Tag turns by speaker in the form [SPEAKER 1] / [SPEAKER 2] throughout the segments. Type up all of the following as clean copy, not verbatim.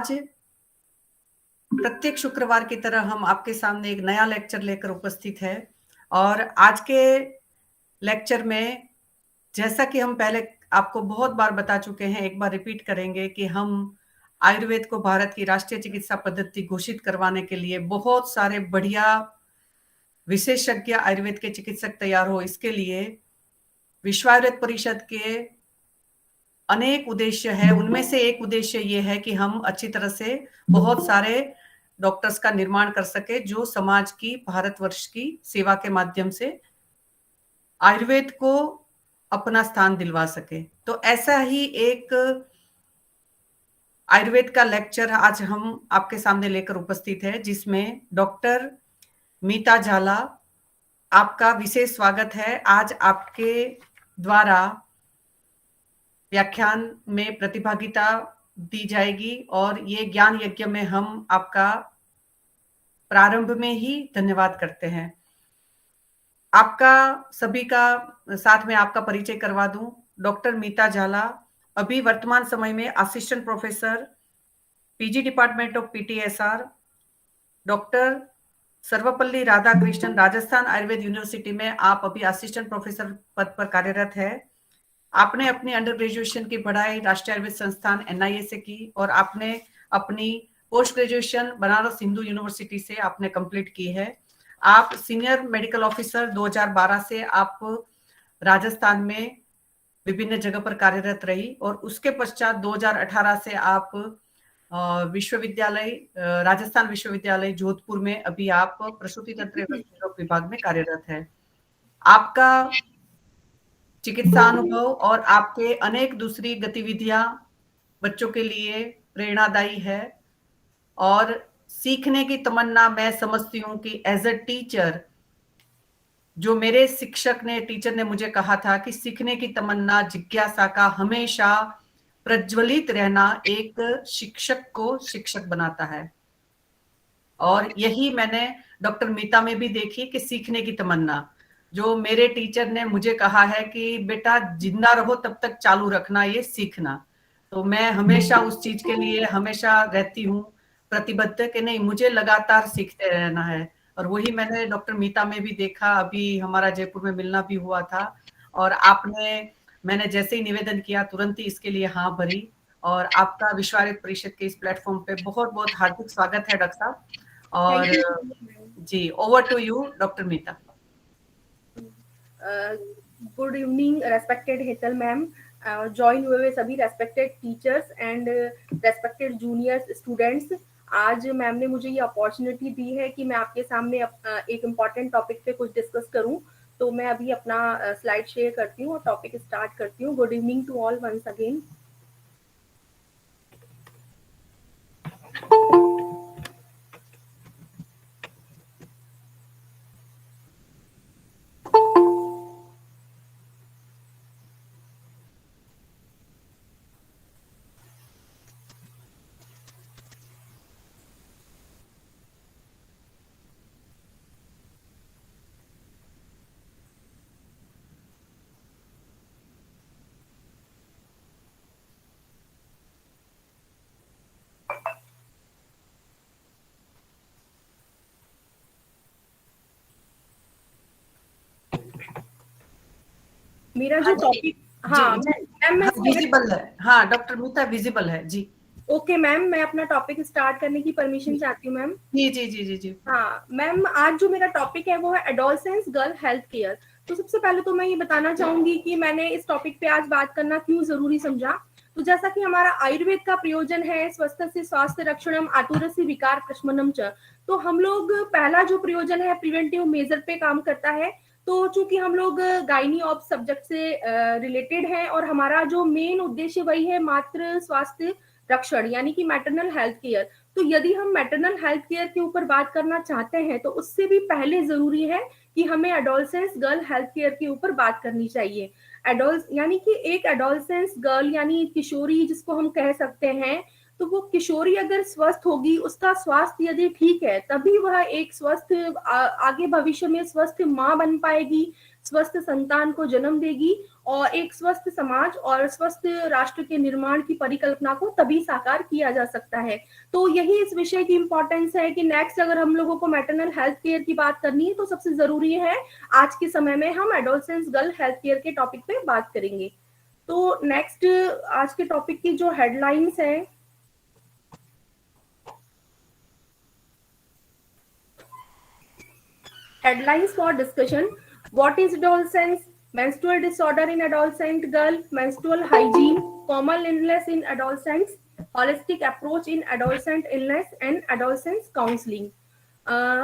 [SPEAKER 1] आज प्रत्येक शुक्रवार की तरह हम आपके सामने एक नया लेक्चर लेकर उपस्थित है और आज के लेक्चर में जैसा कि हम पहले आपको बहुत बार बता चुके हैं, एक बार रिपीट करेंगे कि हम आयुर्वेद को भारत की राष्ट्रीय चिकित्सा पद्धति घोषित करवाने के लिए बहुत सारे बढ़िया विशेषज्ञ आयुर्वेद के चिकित्सक तैयार हो, इसके लिए विश्व आयुर्वेद परिषद के अनेक उद्देश्य है। उनमें से एक उद्देश्य ये है कि हम अच्छी तरह से बहुत सारे डॉक्टर्स का निर्माण कर सके जो समाज की, भारतवर्ष की सेवा के माध्यम से आयुर्वेद को अपना स्थान दिलवा सके। तो ऐसा ही एक आयुर्वेद का लेक्चर आज हम आपके सामने लेकर उपस्थित है, जिसमें डॉक्टर मीता झाला, आपका विशेष स्वागत है। आज आपके द्वारा व्याख्यान में प्रतिभागिता दी जाएगी और ये ज्ञान यज्ञ में हम आपका प्रारंभ में ही धन्यवाद करते हैं। आपका सभी का साथ में आपका परिचय करवा दूं। डॉक्टर मीता झाला अभी वर्तमान समय में assistant professor PG department of PTSR, doctor Sarvepalli Radhakrishnan, Rajasthan Ayurved university में आप अभी असिस्टेंट प्रोफेसर पद पर कार्यरत है। आपने अपनी अंडर ग्रेजुएशन की पढ़ाई राष्ट्रीय आयुर्वेद संस्थान एनआईए से की और आपने अपनी post graduation Banaras Hindu university से आपने कंप्लीट की है। आप सीनियर मेडिकल ऑफिसर 2012 से आप राजस्थान में विभिन्न जगह पर कार्यरत रही और उसके पश्चात 2018 से आप विश्वविद्यालय राजस्थान विश्वविद्यालय जोधपुर में अभी आप प्रसूति तंत्र विभाग में कार्यरत है। आपका चिकित्सा अनुभव और आपके अनेक दूसरी गतिविधियां बच्चों के लिए प्रेरणादायी है और सीखने की तमन्ना मैं समझती हूँ कि एज अ टीचर, जो मेरे टीचर ने मुझे कहा था कि सीखने की तमन्ना, जिज्ञासा का हमेशा प्रज्वलित रहना एक शिक्षक को शिक्षक बनाता है। और यही मैंने डॉक्टर मीता में भी देखी कि सीखने की तमन्ना, जो मेरे टीचर ने मुझे कहा है कि बेटा जिंदा रहो तब तक चालू रखना ये सीखना। तो मैं हमेशा उस चीज के लिए हमेशा रहती हूँ प्रतिबद्ध कि नहीं, मुझे लगातार सीखते रहना है। और वही मैंने डॉक्टर मीता में भी देखा। अभी हमारा जयपुर में मिलना भी हुआ था और मैंने जैसे ही निवेदन किया तुरंत ही इसके लिए हाँ भरी। और आपका विश्व आयुर्वेद परिषद के इस प्लेटफॉर्म पे बहुत बहुत हार्दिक स्वागत है डॉक्टर साहब। और जी, over to you doctor Mita.
[SPEAKER 2] Good evening respected Hetal ma'am, join हुए हुए सभी respected teachers and respected juniors students. आज मैम ने मुझे ये अपॉर्चुनिटी दी है कि मैं आपके सामने एक इम्पॉर्टेंट टॉपिक पे कुछ डिस्कस करूं। तो मैं अभी अपना स्लाइड शेयर करती हूँ और टॉपिक स्टार्ट करती हूँ। Good evening to all once again. मेरा जो टॉपिक
[SPEAKER 1] मैम विजिबल है। हाँ डॉक्टर मीता विजिबल है जी।
[SPEAKER 2] ओके मैम, मैं अपना टॉपिक स्टार्ट करने की परमिशन चाहती हूँ मैम।
[SPEAKER 1] जी जी जी जी जी।
[SPEAKER 2] हाँ मैम, आज जो मेरा टॉपिक है वो है एडोलसेंस गर्ल हेल्थ केयर। तो सबसे पहले तो मैं ये बताना चाहूंगी कि मैंने इस टॉपिक पे आज बात करना क्यों जरूरी समझा। तो जैसा कि हमारा आयुर्वेद का प्रयोजन है स्वस्थ से स्वास्थ्य रक्षणम आतुरस्य विकार प्रशमनम च, तो हम लोग पहला जो प्रयोजन है प्रिवेंटिव मेजर पे काम करता है। तो चूंकि हम लोग गायनी ऑफ सब्जेक्ट से रिलेटेड हैं और हमारा जो मेन उद्देश्य वही है मातृ स्वास्थ्य रक्षण यानी कि मैटरनल हेल्थ केयर। तो यदि हम मैटरनल हेल्थ केयर के ऊपर बात करना चाहते हैं तो उससे भी पहले जरूरी है कि हमें एडोलसेंस गर्ल हेल्थ केयर के ऊपर बात करनी चाहिए। यानी कि एक एडोलसेंस गर्ल यानी किशोरी जिसको हम कह सकते हैं, तो वो किशोरी अगर स्वस्थ होगी, उसका स्वास्थ्य यदि ठीक है, तभी वह एक स्वस्थ आगे भविष्य में स्वस्थ माँ बन पाएगी, स्वस्थ संतान को जन्म देगी और एक स्वस्थ समाज और स्वस्थ राष्ट्र के निर्माण की परिकल्पना को तभी साकार किया जा सकता है। तो यही इस विषय की इंपॉर्टेंस है कि नेक्स्ट अगर हम लोगों को मैटरनल हेल्थ केयर की बात करनी है तो सबसे जरूरी है आज के समय में हम एडोलसेंस गर्ल हेल्थ केयर के टॉपिक पे बात करेंगे। तो नेक्स्ट आज के टॉपिक की जो हेडलाइंस है, headlines for discussion: what is adolescence, menstrual disorder in adolescent girl, menstrual hygiene, common illness in adolescents, holistic approach in adolescent illness and adolescence counseling।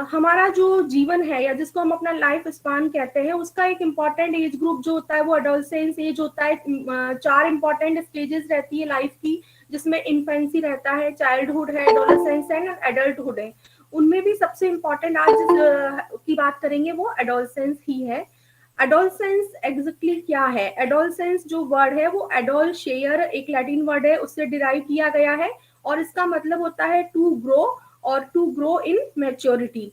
[SPEAKER 2] हमारा जो जीवन है या जिसको हम अपना लाइफ स्पान कहते हैं, उसका एक इम्पॉर्टेंट एज ग्रुप जो होता है वो एडोलसेंस एज होता है। 4 इम्पॉर्टेंट स्टेजेस रहती है लाइफ की, जिसमें इन्फेंसी रहता है, चाइल्डहुड है, एडोलसेंस है, एडल्टहुड है। उनमें भी सबसे इम्पोर्टेंट आज की बात करेंगे वो एडोलसेंस ही है। एडोलसेंस एग्जैक्टली क्या है? एडोलसेंस जो वर्ड है वो एडोल शेयर एक लैटिन वर्ड है, उससे डिराइव किया गया है और इसका मतलब होता है टू ग्रो और to grow in maturity.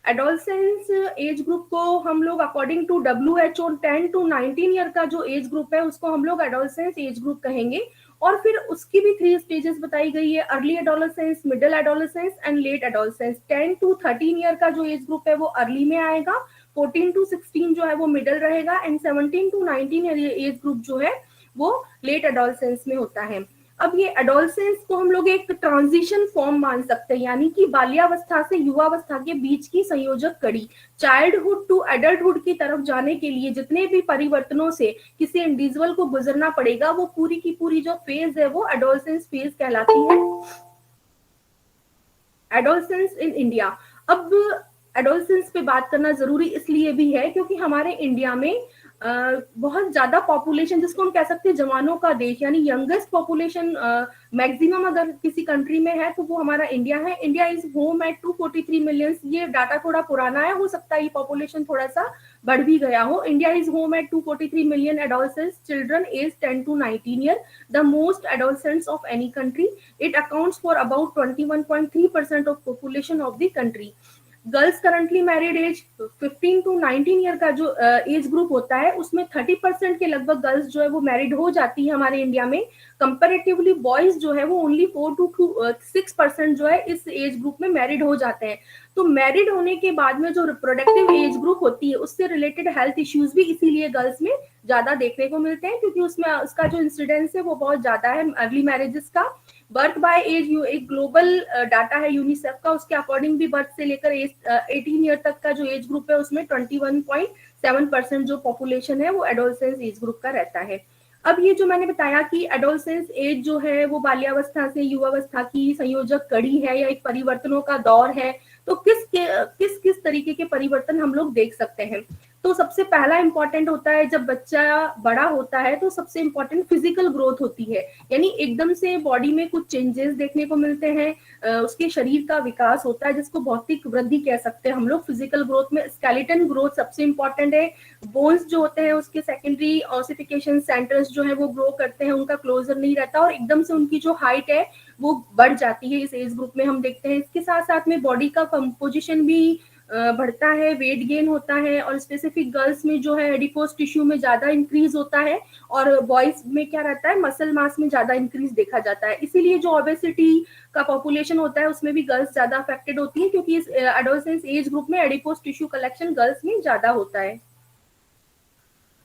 [SPEAKER 2] Adolescence age group को हम लोग according to WHO 10 to 19 year का जो एज ग्रुप है उसको हम लोग एडोलसेंस एज ग्रुप कहेंगे। और फिर उसकी भी 3 स्टेजेस बताई गई है: early adolescence, middle adolescence and let adolescence. 10 to 13 year का जो एज ग्रुप है वो अर्ली में आएगा, 14 to 16 जो है वो मिडिल रहेगा एंड 17 to 19 एज ग्रुप जो है वो लेट एडोलसेंस में होता है। अब ये एडोलसेंस को हम लोग एक ट्रांजिशन फॉर्म मान सकते हैं, यानी कि बाल्यावस्था से युवावस्था के बीच की संयोजक कड़ी। चाइल्डहुड टू एडल्टहुड की तरफ जाने के लिए जितने भी परिवर्तनों से किसी इंडिविजुअल को गुजरना पड़ेगा, वो पूरी की पूरी जो फेज है वो एडोलसेंस फेज कहलाती है। Adolescence in India. अब एडोलसेंस पे बात करना जरूरी इसलिए भी है क्योंकि हमारे इंडिया में बहुत ज्यादा पॉपुलेशन, जिसको हम कह सकते हैं जवानों का देश, यानी यंगेस्ट पॉपुलेशन मैक्सिमम अगर किसी कंट्री में है तो वो हमारा इंडिया है। India is home at 243 million. ये डाटा थोड़ा पुराना है, हो सकता है ये पॉपुलेशन थोड़ा सा बढ़ भी गया हो। India is home at 243 million adolescents children age 10 to 19 year, the most adolescents of any country. It accounts for about 21.3% of population of the country. Girls currently married age 15 to 19 year का जो age group होता है उसमें 30% के लगभग girls जो है वो मैरिड हो जाती है हमारे इंडिया में। कंपैरेटिवली बॉयज जो है वो ओनली 4 to 6% जो है इस एज ग्रुप में मैरिड हो जाते हैं। तो मैरिड होने के बाद में जो रिप्रोडक्टिव एज ग्रुप होती है उससे रिलेटेड हेल्थ इश्यूज भी इसीलिए गर्ल्स में ज्यादा देखने को मिलते हैं, क्योंकि उसमें उसका जो इंसिडेंस है वो बहुत ज्यादा है अर्ली मैरिजेस का। बर्थ बाय एज एक ग्लोबल डाटा है यूनिसेफ का, उसके अकॉर्डिंग भी बर्थ से लेकर 18 ईयर तक का जो एज ग्रुप है उसमें 21.7% जो पॉपुलेशन है वो एडोलसेंस एज ग्रुप का रहता है। अब ये जो मैंने बताया कि एडोलसेंस एज जो है वो बाल्यावस्था से युवावस्था की संयोजक कड़ी है या एक परिवर्तनों का दौर है, तो किस किस तरीके के परिवर्तन हम लोग देख सकते हैं। तो सबसे पहला इंपॉर्टेंट होता है जब बच्चा बड़ा होता है तो सबसे इंपॉर्टेंट फिजिकल ग्रोथ होती है, यानी एकदम से बॉडी में कुछ चेंजेस देखने को मिलते हैं, उसके शरीर का विकास होता है जिसको भौतिक वृद्धि कह सकते हैं हम लोग। फिजिकल ग्रोथ में स्केलेटन ग्रोथ सबसे इंपॉर्टेंट है। बोन्स जो होते हैं उसके सेकेंडरी ऑसिफिकेशन सेंटर्स जो है वो ग्रो करते हैं, उनका क्लोजर नहीं रहता और एकदम से उनकी जो हाइट है वो बढ़ जाती है इस एज ग्रुप में हम देखते हैं। इसके साथ साथ में बॉडी का कंपोजिशन भी बढ़ता है, वेट गेन होता है और स्पेसिफिक गर्ल्स में जो है एडिपोज टिश्यू में ज्यादा इंक्रीज होता है और बॉयज में क्या रहता है, मसल मास में ज्यादा इंक्रीज देखा जाता है। इसीलिए जो ओबेसिटी का पॉपुलेशन होता है उसमें भी गर्ल्स ज्यादा अफेक्टेड होती है, क्योंकि इस एडोलसेंस एज ग्रुप में एडिपोज टिश्यू कलेक्शन गर्ल्स में ज्यादा होता है।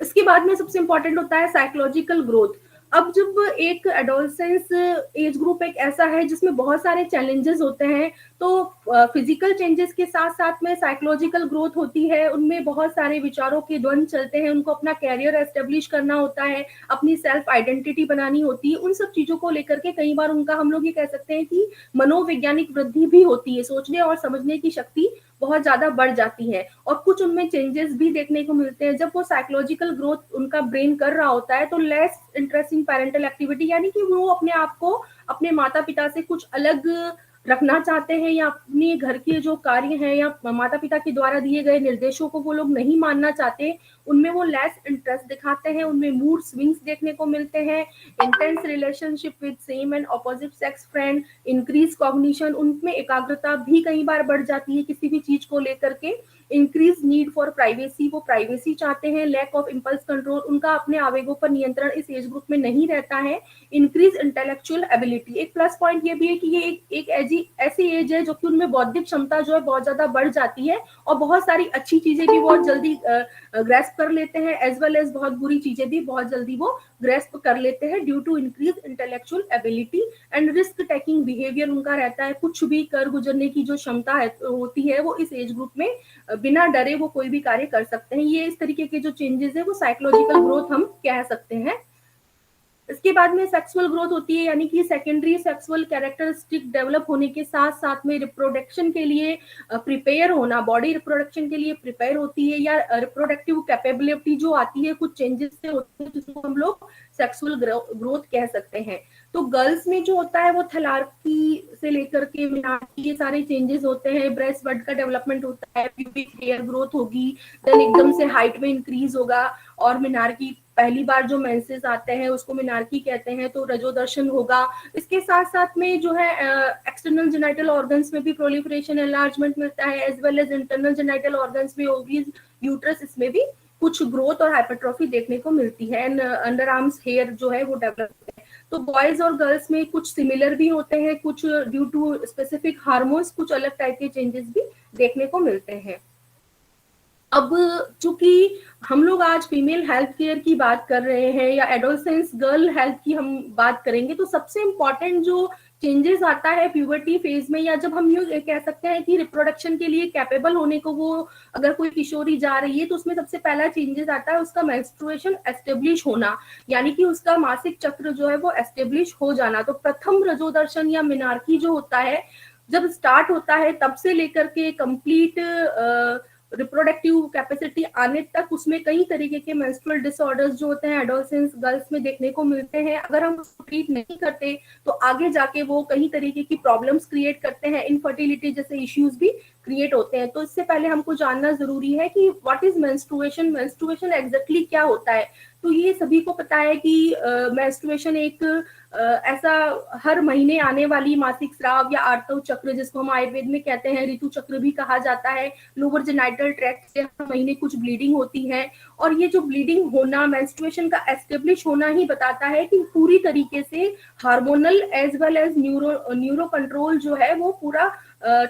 [SPEAKER 2] इसके बाद में सबसे इंपॉर्टेंट होता है साइकोलॉजिकल ग्रोथ। अब जब एक एडोलसेंस एज ग्रुप एक ऐसा है जिसमें बहुत सारे चैलेंजेस होते हैं, तो फिजिकल चेंजेस के साथ साथ में साइकोलॉजिकल ग्रोथ होती है। उनमें बहुत सारे विचारों के द्वंद चलते हैं, उनको अपना कैरियर एस्टेब्लिश करना होता है, अपनी सेल्फ आइडेंटिटी बनानी होती है। उन सब चीजों को लेकर के कई बार उनका हम लोग ये कह सकते हैं कि मनोवैज्ञानिक वृद्धि भी होती है, सोचने और समझने की शक्ति बहुत ज्यादा बढ़ जाती है और कुछ उनमें चेंजेस भी देखने को मिलते हैं। जब वो साइकोलॉजिकल ग्रोथ उनका ब्रेन कर रहा होता है तो less interest in parental activity, यानी कि वो अपने आप को अपने माता पिता से कुछ अलग रखना चाहते हैं या अपने घर के जो कार्य हैं या माता पिता के द्वारा दिए गए निर्देशों को वो लोग नहीं मानना चाहते, उनमें वो लेस इंटरेस्ट दिखाते हैं, उनमें मूड स्विंग्स देखने को मिलते हैं, intense relationship with same and opposite sex friend, increase cognition, उनमें एकाग्रता भी कई बार बढ़ जाती है किसी भी चीज को लेकर के, इंक्रीज नीड फॉर प्राइवेसी, वो प्राइवेसी चाहते हैं, लैक ऑफ इम्पल्स कंट्रोल, उनका अपने आवेगों पर नियंत्रण इस एज ग्रुप में नहीं रहता है, इंक्रीज इंटेलेक्चुअल एबिलिटी। एक प्लस पॉइंट ये भी है कि ये एक ऐसी एज है जो कि उनमें बौद्धिक क्षमता जो है बहुत ज्यादा बढ़ जाती है और बहुत सारी अच्छी चीजें भी बहुत जल्दी ग्रेस्प कर लेते हैं, एज वेल एज बहुत बुरी चीजें भी बहुत जल्दी वो ग्रेस्प कर लेते हैं due to increase intellectual ability and risk taking behaviour उनका रहता है, कुछ भी कर गुजरने की जो क्षमता है होती है वो इस एज ग्रुप में बिना डरे वो कोई भी कार्य कर सकते हैं। ये इस तरीके के जो चेंजेस है वो साइकोलॉजिकल ग्रोथ हम कह सकते हैं। इसके बाद में सेक्सुअल ग्रोथ होती है, यानी कि सेकेंडरी सेक्सुअल कैरेक्टरिस्टिक डेवलप होने के साथ साथ में रिप्रोडक्शन के लिए प्रिपेयर होना, बॉडी रिप्रोडक्शन के लिए प्रिपेयर होती है, या रिप्रोडक्टिव कैपेबिलिटी जो आती है कुछ चेंजेस से होती है जिसको हम लोग सेक्सुअल ग्रोथ कह सकते हैं। तो गर्ल्स में जो होता है वो थैलार्की से लेकर के मिनार्की ये सारे चेंजेस होते हैं, ब्रेस्ट बड का डेवलपमेंट होता है, प्यूबिक हेयर ग्रोथ होगी, देन एकदम से हाइट में इंक्रीज होगा, और मिनार्की पहली बार जो मेंसेस आते हैं उसको मिनार्की कहते हैं, तो रजोदर्शन होगा। इसके साथ साथ में जो है एक्सटर्नल जेनिटल ऑर्गन्स में भी प्रोलिफरेशन एनलार्जमेंट मिलता है, as well as internal genital organs में, ओवरीज, यूट्रस, इसमें भी कुछ ग्रोथ और हाइपरट्रॉफी देखने को मिलती है, एंड अंडर आर्म्स हेयर जो है वो डेवलप होते हैं। तो बॉयज और गर्ल्स में कुछ सिमिलर भी होते हैं, कुछ ड्यू टू स्पेसिफिक हार्मोन्स कुछ अलग टाइप के चेंजेस भी देखने को मिलते हैं। अब चूंकि हम लोग आज फीमेल हेल्थ केयर की बात कर रहे हैं या एडोलसेंस गर्ल हेल्थ की हम बात करेंगे, तो सबसे इम्पोर्टेंट जो चेंजेस आता है प्यूबर्टी फेज में, या जब हम ये कह सकते हैं कि रिप्रोडक्शन के लिए कैपेबल होने को वो अगर कोई किशोरी जा रही है, तो उसमें सबसे पहला चेंजेस आता है उसका मेंस्ट्रुएशन एस्टेब्लिश होना, यानी कि उसका मासिक चक्र जो है वो एस्टेब्लिश हो जाना। तो प्रथम रजोदर्शन या मिनार्की जो होता है जब स्टार्ट होता है तब से लेकर के कंप्लीट रिप्रोडक्टिव कैपेसिटी आने तक उसमें कई तरीके के मेंस्ट्रुअल डिसऑर्डर्स जो होते हैं एडोलसेंस गर्ल्स में देखने को मिलते हैं। अगर हम उसको ट्रीट नहीं करते तो आगे जाके वो कई तरीके की प्रॉब्लम्स क्रिएट करते हैं, इनफर्टिलिटी जैसे इश्यूज भी क्रिएट होते हैं। तो इससे पहले हमको जानना जरूरी है कि what is menstruation, menstruation exactly क्या होता है। तो ये सभी को पता है कि मेंस्ट्रुएशन एक ऐसा हर महीने आने वाली मासिक स्राव या आर्तव चक्र जिसको हम आयुर्वेद में कहते हैं ऋतु चक्र भी कहा जाता है, लोअर जेनिटल ट्रैक्ट से हर महीने कुछ ब्लीडिंग होती है, और ये जो ब्लीडिंग होना मेंस्ट्रुएशन का एस्टेब्लिश होना ही बताता है कि पूरी तरीके से hormonal as well as neuro control जो है वो पूरा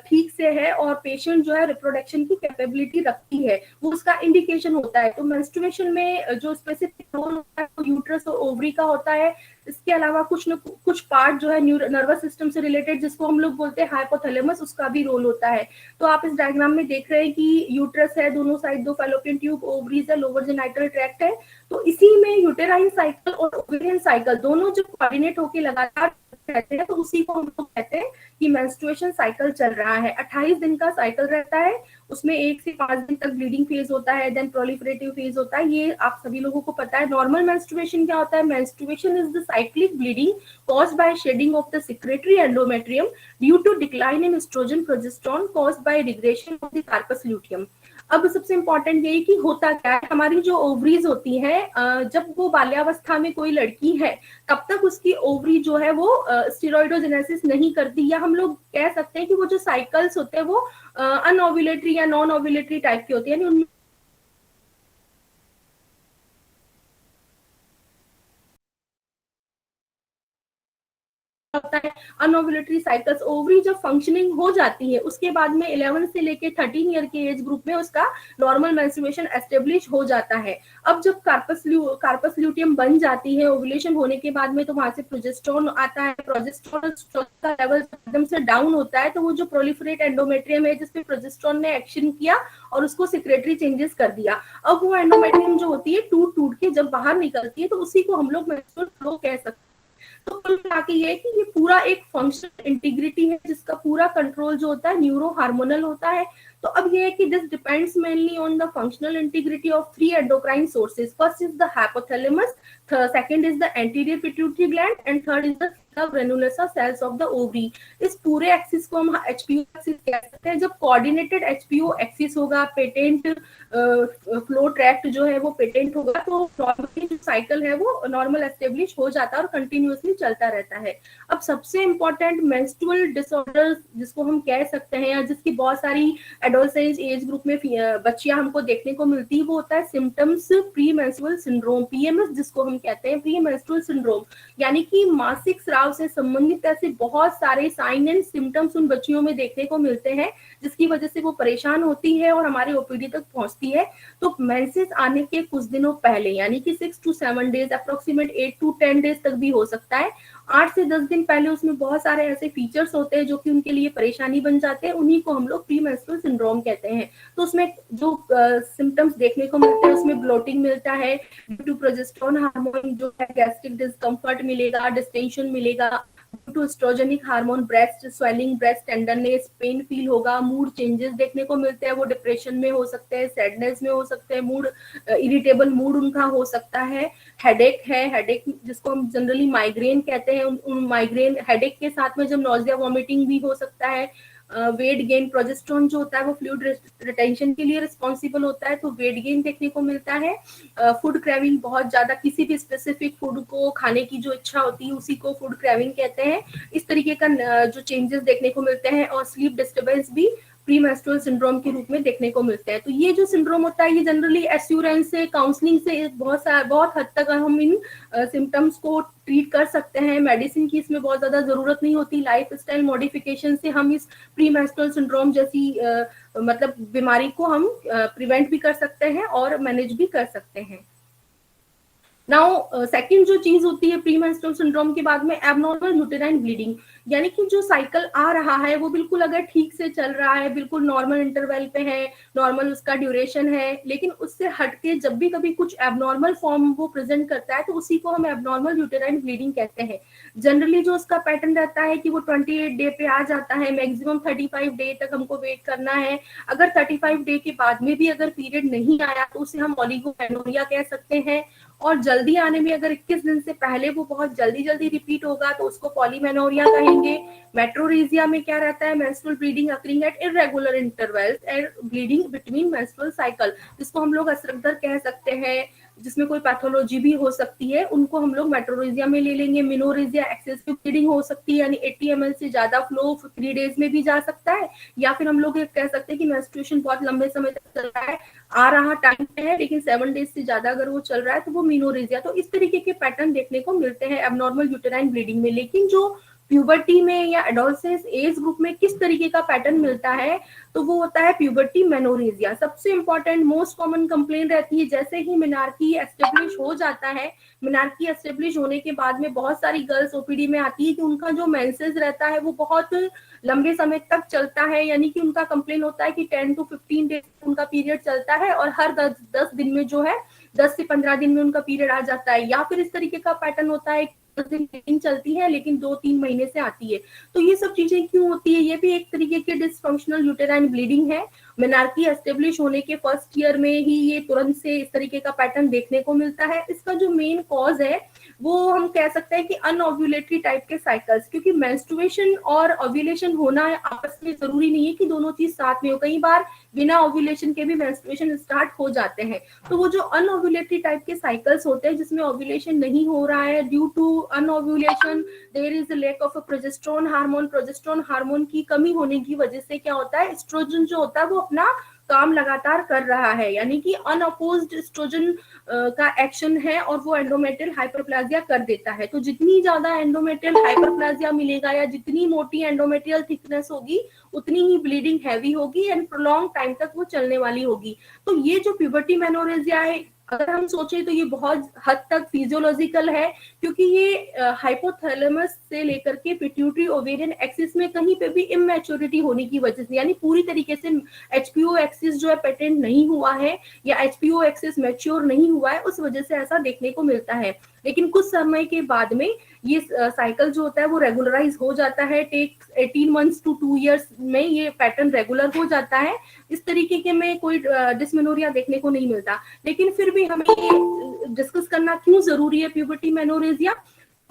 [SPEAKER 2] ठीक से है और पेशेंट जो है रिप्रोडक्शन की कैपेबिलिटी रखती है, वो उसका इंडिकेशन होता है। तो मेंस्ट्रुएशन में जो स्पेसिफिक रोल होता है वो यूट्रस और ओवरी का होता है। इसके अलावा कुछ पार्ट जो है नर्वस सिस्टम से रिलेटेड जिसको हम लोग बोलते हैं हाइपोथैलेमस, उसका भी रोल होता है। तो आप इस डायग्राम में देख रहे हैं कि यूट्रस है, दोनों साइड 2 फैलोपियन ट्यूब, ओवरीज है, लोअर जेनिटल ट्रैक्ट है। तो इसी में यूटेराइन साइकिल और ओवेरियन साइकिल दोनों जब कोऑर्डिनेट होकर लगातार रहते हैं तो उसी को हम लोग कहते हैं कि मेंस्ट्रुएशन साइकिल चल रहा है। 28 दिन का साइकिल रहता है, उसमें 1 से 5 दिन तक ब्लीडिंग फेज होता है, देन प्रोलिफरेटिव फेज होता है, ये आप सभी लोगों को पता है। नॉर्मल मेंस्ट्रुएशन क्या होता है? Menstruation is the cyclic bleeding caused by shedding of the secretory endometrium due to decline in estrogen progesterone caused by regression of the corpus luteum। अब सबसे इंपॉर्टेंट यही कि होता क्या है, हमारी जो ओवरीज होती हैं जब वो बाल्यावस्था में कोई लड़की है तब तक उसकी ओवरी जो है वो स्टेरॉइडोजेनेसिस नहीं करती, या हम लोग कह सकते हैं कि वो जो साइकिल्स होते हैं वो अनओव्यूलेटरी या नॉन ओव्यूलेटरी टाइप के होते हैं, यानी होता है अनओव्यूलेटरी साइकिल्स। ओवरी जब फंक्शनिंग हो जाती है उसके बाद में 11 से लेके 13 ईयर के एज ग्रुप में उसका नॉर्मल मेंस्ट्रुएशन एस्टेब्लिश हो जाता है। अब जब कार्पस ल्यूटियम बन जाती है ओवुलेशन होने के बाद में, तो वहां से प्रोजेस्टेरोन आता है। प्रोजेस्टेरोन का लेवल एकदम से डाउन होता है, तो वो जो प्रोलिफरेट एंडोमेट्रियम है जिसपे प्रोजेस्टेरोन ने एक्शन किया और उसको सिक्रेटरी चेंजेस कर दिया। अब वो एंडोमेट्रियम जो होती है टूट के जब बाहर निकलती है तो उसी को हम लोग मेंस्ट्रुअल फ्लो कह सकते हैं। तो कुल मिला के ये है कि ये पूरा एक फंक्शनल इंटीग्रिटी है जिसका पूरा कंट्रोल जो होता है न्यूरो हार्मोनल होता है। तो अब ये है कि this depends mainly on the functional integrity of 3 endocrine sources. First is the hypothalamus, second is the anterior pituitary gland, and third is the granulosa cells of the ovary। इस पूरे axis को हम HPO एक्सिस कह सकते हैं। जब coordinated HPO axis होगा, patent flow tract जो है वो पेटेंट होगा, तो नॉर्मली जो साइकिल है वो नॉर्मल एस्टेब्लिश हो जाता है और कंटिन्यूअसली चलता रहता है। अब सबसे इंपॉर्टेंट मेंस्ट्रुअल डिसऑर्डर जिसको हम कह सकते हैं, या जिसकी बहुत सारी एडोलसेंस एज ग्रुप में बच्चियां हमको देखने को मिलती है, वो होता है symptoms pre menstrual syndrome, PMS जिसको हम कहते हैं, प्री मेंस्ट्रुअल सिंड्रोम। यानी कि मासिक स्राव से संबंधित ऐसे बहुत सारे साइन एंड सिम्टम्स उन बच्चियों में देखने को मिलते हैं, जिसकी वजह से वो परेशान होती है और हमारे ओपीडी तक पहुंचती है। तो मेंसेस आने के कुछ दिनों पहले, यानी कि 6 to 7 days, approximate 8 to 10 days तक भी हो सकता है, 8 से 10 दिन पहले उसमें बहुत सारे ऐसे फीचर्स होते हैं जो कि उनके लिए परेशानी बन जाते हैं, उन्हीं को हम लोग प्री मेंस्ट्रुअल सिंड्रोम कहते हैं। तो उसमें जो सिम्टम्स देखने को मिलते हैं, उसमें ब्लोटिंग मिलता है ड्यू टू प्रोजेस्टेरोन हार्मोन, जो है गैस्ट्रिक डिस्कम्फर्ट मिलेगा, डिस्टेंशन मिलेगा due to estrogenic hormone, breast swelling, breast tenderness, pain feel होगा, मूड चेंजेस देखने को मिलते हैं, वो डिप्रेशन में हो सकते हैं, सैडनेस में हो सकते हैं, मूड इरिटेबल मूड उनका हो सकता है, हेडेक है, हेडेक जिसको हम जनरली माइग्रेन कहते हैं, उन माइग्रेन हेडेक के साथ में जब नॉजिया वॉमिटिंग भी हो सकता है, वेट गेन, प्रोजेस्टेरोन जो होता है वो फ्लूइड रिटेंशन के लिए रिस्पॉन्सिबल होता है, तो वेट गेन देखने को मिलता है, फूड क्रेविंग बहुत ज्यादा, किसी भी स्पेसिफिक फूड को खाने की जो इच्छा होती है उसी को फूड क्रेविंग कहते हैं, इस तरीके का जो चेंजेस देखने को मिलते हैं, और स्लीप डिस्टर्बेंस भी प्री मेंस्ट्रुअल सिंड्रोम के रूप में देखने को मिलते हैं। तो ये जो सिंड्रोम होता है, ये जनरली एश्योरेंस से, काउंसलिंग से बहुत हद तक हम इन सिम्टम्स को ट्रीट कर सकते हैं। मेडिसिन की इसमें बहुत ज्यादा जरूरत नहीं होती, लाइफ स्टाइल मॉडिफिकेशन से हम इस प्री मेंस्ट्रुअल सिंड्रोम जैसी मतलब बीमारी को हम प्रिवेंट भी कर सकते हैं और मैनेज भी कर सकते हैं। नाउ सेकंड जो चीज होती है प्री मेंस्ट्रुअल सिंड्रोम के बाद में, एबनॉर्मल यूटेराइन ब्लीडिंग, यानी कि जो साइकिल आ रहा है वो बिल्कुल अगर ठीक से चल रहा है, बिल्कुल नॉर्मल इंटरवल पे है, नॉर्मल उसका ड्यूरेशन है, लेकिन उससे हटके जब भी कभी कुछ एबनॉर्मल फॉर्म वो प्रेजेंट करता है तो उसी को हम एबनॉर्मल यूटेराइन ब्लीडिंग कहते हैं। जनरली जो उसका पैटर्न रहता है कि वो 28 डे पे आ जाता है, मैक्सिमम 35 डे तक हमको वेट करना है। अगर 35 डे के बाद में भी अगर पीरियड नहीं आया तो उसे हम ओलिगोमेनोरिया कह सकते हैं, और जल्दी आने में अगर 21 दिन से पहले वो बहुत जल्दी रिपीट होगा तो उसको पॉलीमेनोरिया कहेंगे। मेट्रोरेजिया में क्या रहता है, menstrual bleeding occurring at irregular intervals and bleeding between menstrual cycle, जिसको हम लोग असरगदर कह सकते हैं, जिसमें कोई पैथोलॉजी भी हो सकती है, उनको हम लोग मेट्रोरेजिया में ले लेंगे। मिनोरेजिया एक्सेसिव ब्लीडिंग हो सकती है, यानी 80 ml से ज्यादा फ्लो 3 डेज में भी जा सकता है, या फिर हम लोग ये कह सकते हैं कि मेंस्ट्रुएशन बहुत लंबे समय तक चल रहा है, आ रहा टाइम पे है लेकिन 7 डेज से ज्यादा अगर वो चल रहा है तो वो मिनोरेजिया। तो इस तरीके के पैटर्न देखने को मिलते हैं एबनॉर्मल यूटेराइन ब्लीडिंग में। लेकिन जो प्यूबर्टी में या एडोलसेंस एज ग्रुप में किस तरीके का पैटर्न मिलता है, तो वो होता है प्यूबर्टी मेनोरेजिया। सबसे इंपॉर्टेंट मोस्ट कॉमन कंप्लेन रहती है जैसे ही मेनार्की एस्टेब्लिश हो जाता है, मेनार्की एस्टेब्लिश होने के बाद में बहुत सारी गर्ल्स ओपीडी में आती है कि उनका जो मेंसेस रहता है वो बहुत लंबे समय तक चलता है, यानी कि उनका कंप्लेन होता है कि 10 to 15 डेज उनका पीरियड चलता है और हर 10 दिन में जो है 10 से 15 दिन में उनका पीरियड आ जाता है, या फिर इस तरीके का पैटर्न होता है 10 दिन चलती है लेकिन 2-3 महीने से आती है। तो ये सब चीजें क्यों होती है, ये भी एक तरीके की डिसफंक्शनल यूटेराइन ब्लीडिंग है। मेनार्की एस्टेब्लिश होने के फर्स्ट ईयर में ही ये तुरंत से इस तरीके का पैटर्न देखने को मिलता है। इसका जो मेन कॉज है वो हम कह सकते हैं कि अनओव्यूलेटरी टाइप के साइकिल्स, क्योंकि मेंस्ट्रुएशन और ओव्यूलेशन होना आपस में जरूरी नहीं है कि दोनों चीज साथ में हो, कई बार बिना ओव्यूलेशन के भी मेंस्ट्रुएशन स्टार्ट हो जाते हैं। तो वो जो अनओव्यूलेटरी टाइप के साइकिल्स होते हैं जिसमें ओव्यूलेशन नहीं हो रहा है, due to anovulation there is a lack of progesterone hormone, progesterone hormone की कमी होने की वजह से क्या होता है, एस्ट्रोजन जो होता है वो अपना काम लगातार कर रहा है, यानी कि अनअपोज्ड एस्ट्रोजन का एक्शन है और वो एंडोमेट्रियल हाइपरप्लाजिया कर देता है। तो जितनी ज्यादा एंडोमेट्रियल हाइपरप्लाजिया मिलेगा या जितनी मोटी एंडोमेट्रियल थिकनेस होगी उतनी ही ब्लीडिंग हैवी होगी एंड प्रोलॉन्ग टाइम तक वो चलने वाली होगी। तो ये जो प्यूबर्टी मेनोरेजिया है, अगर हम सोचें तो ये बहुत हद तक फिजियोलॉजिकल है, क्योंकि ये हाइपोथैलेमस से लेकर के पिट्यूटरी ओवेरियन एक्सिस में कहीं पे भी इमेच्योरिटी होने की वजह से, यानी पूरी तरीके से एचपीओ एक्सिस जो है पेटेंट नहीं हुआ है या एचपीओ एक्सिस मैच्योर नहीं हुआ है, उस वजह से ऐसा देखने को मिलता है। लेकिन कुछ समय के बाद में ये साइकिल जो होता है वो रेगुलराइज हो जाता है, टेक 18 months to 2 years में ये पैटर्न रेगुलर हो जाता है। इस तरीके के में कोई डिस्मेनोरिया देखने को नहीं मिलता। लेकिन फिर भी हमें ये डिस्कस करना क्यों जरूरी है प्यूबर्टी मेनोरेजिया।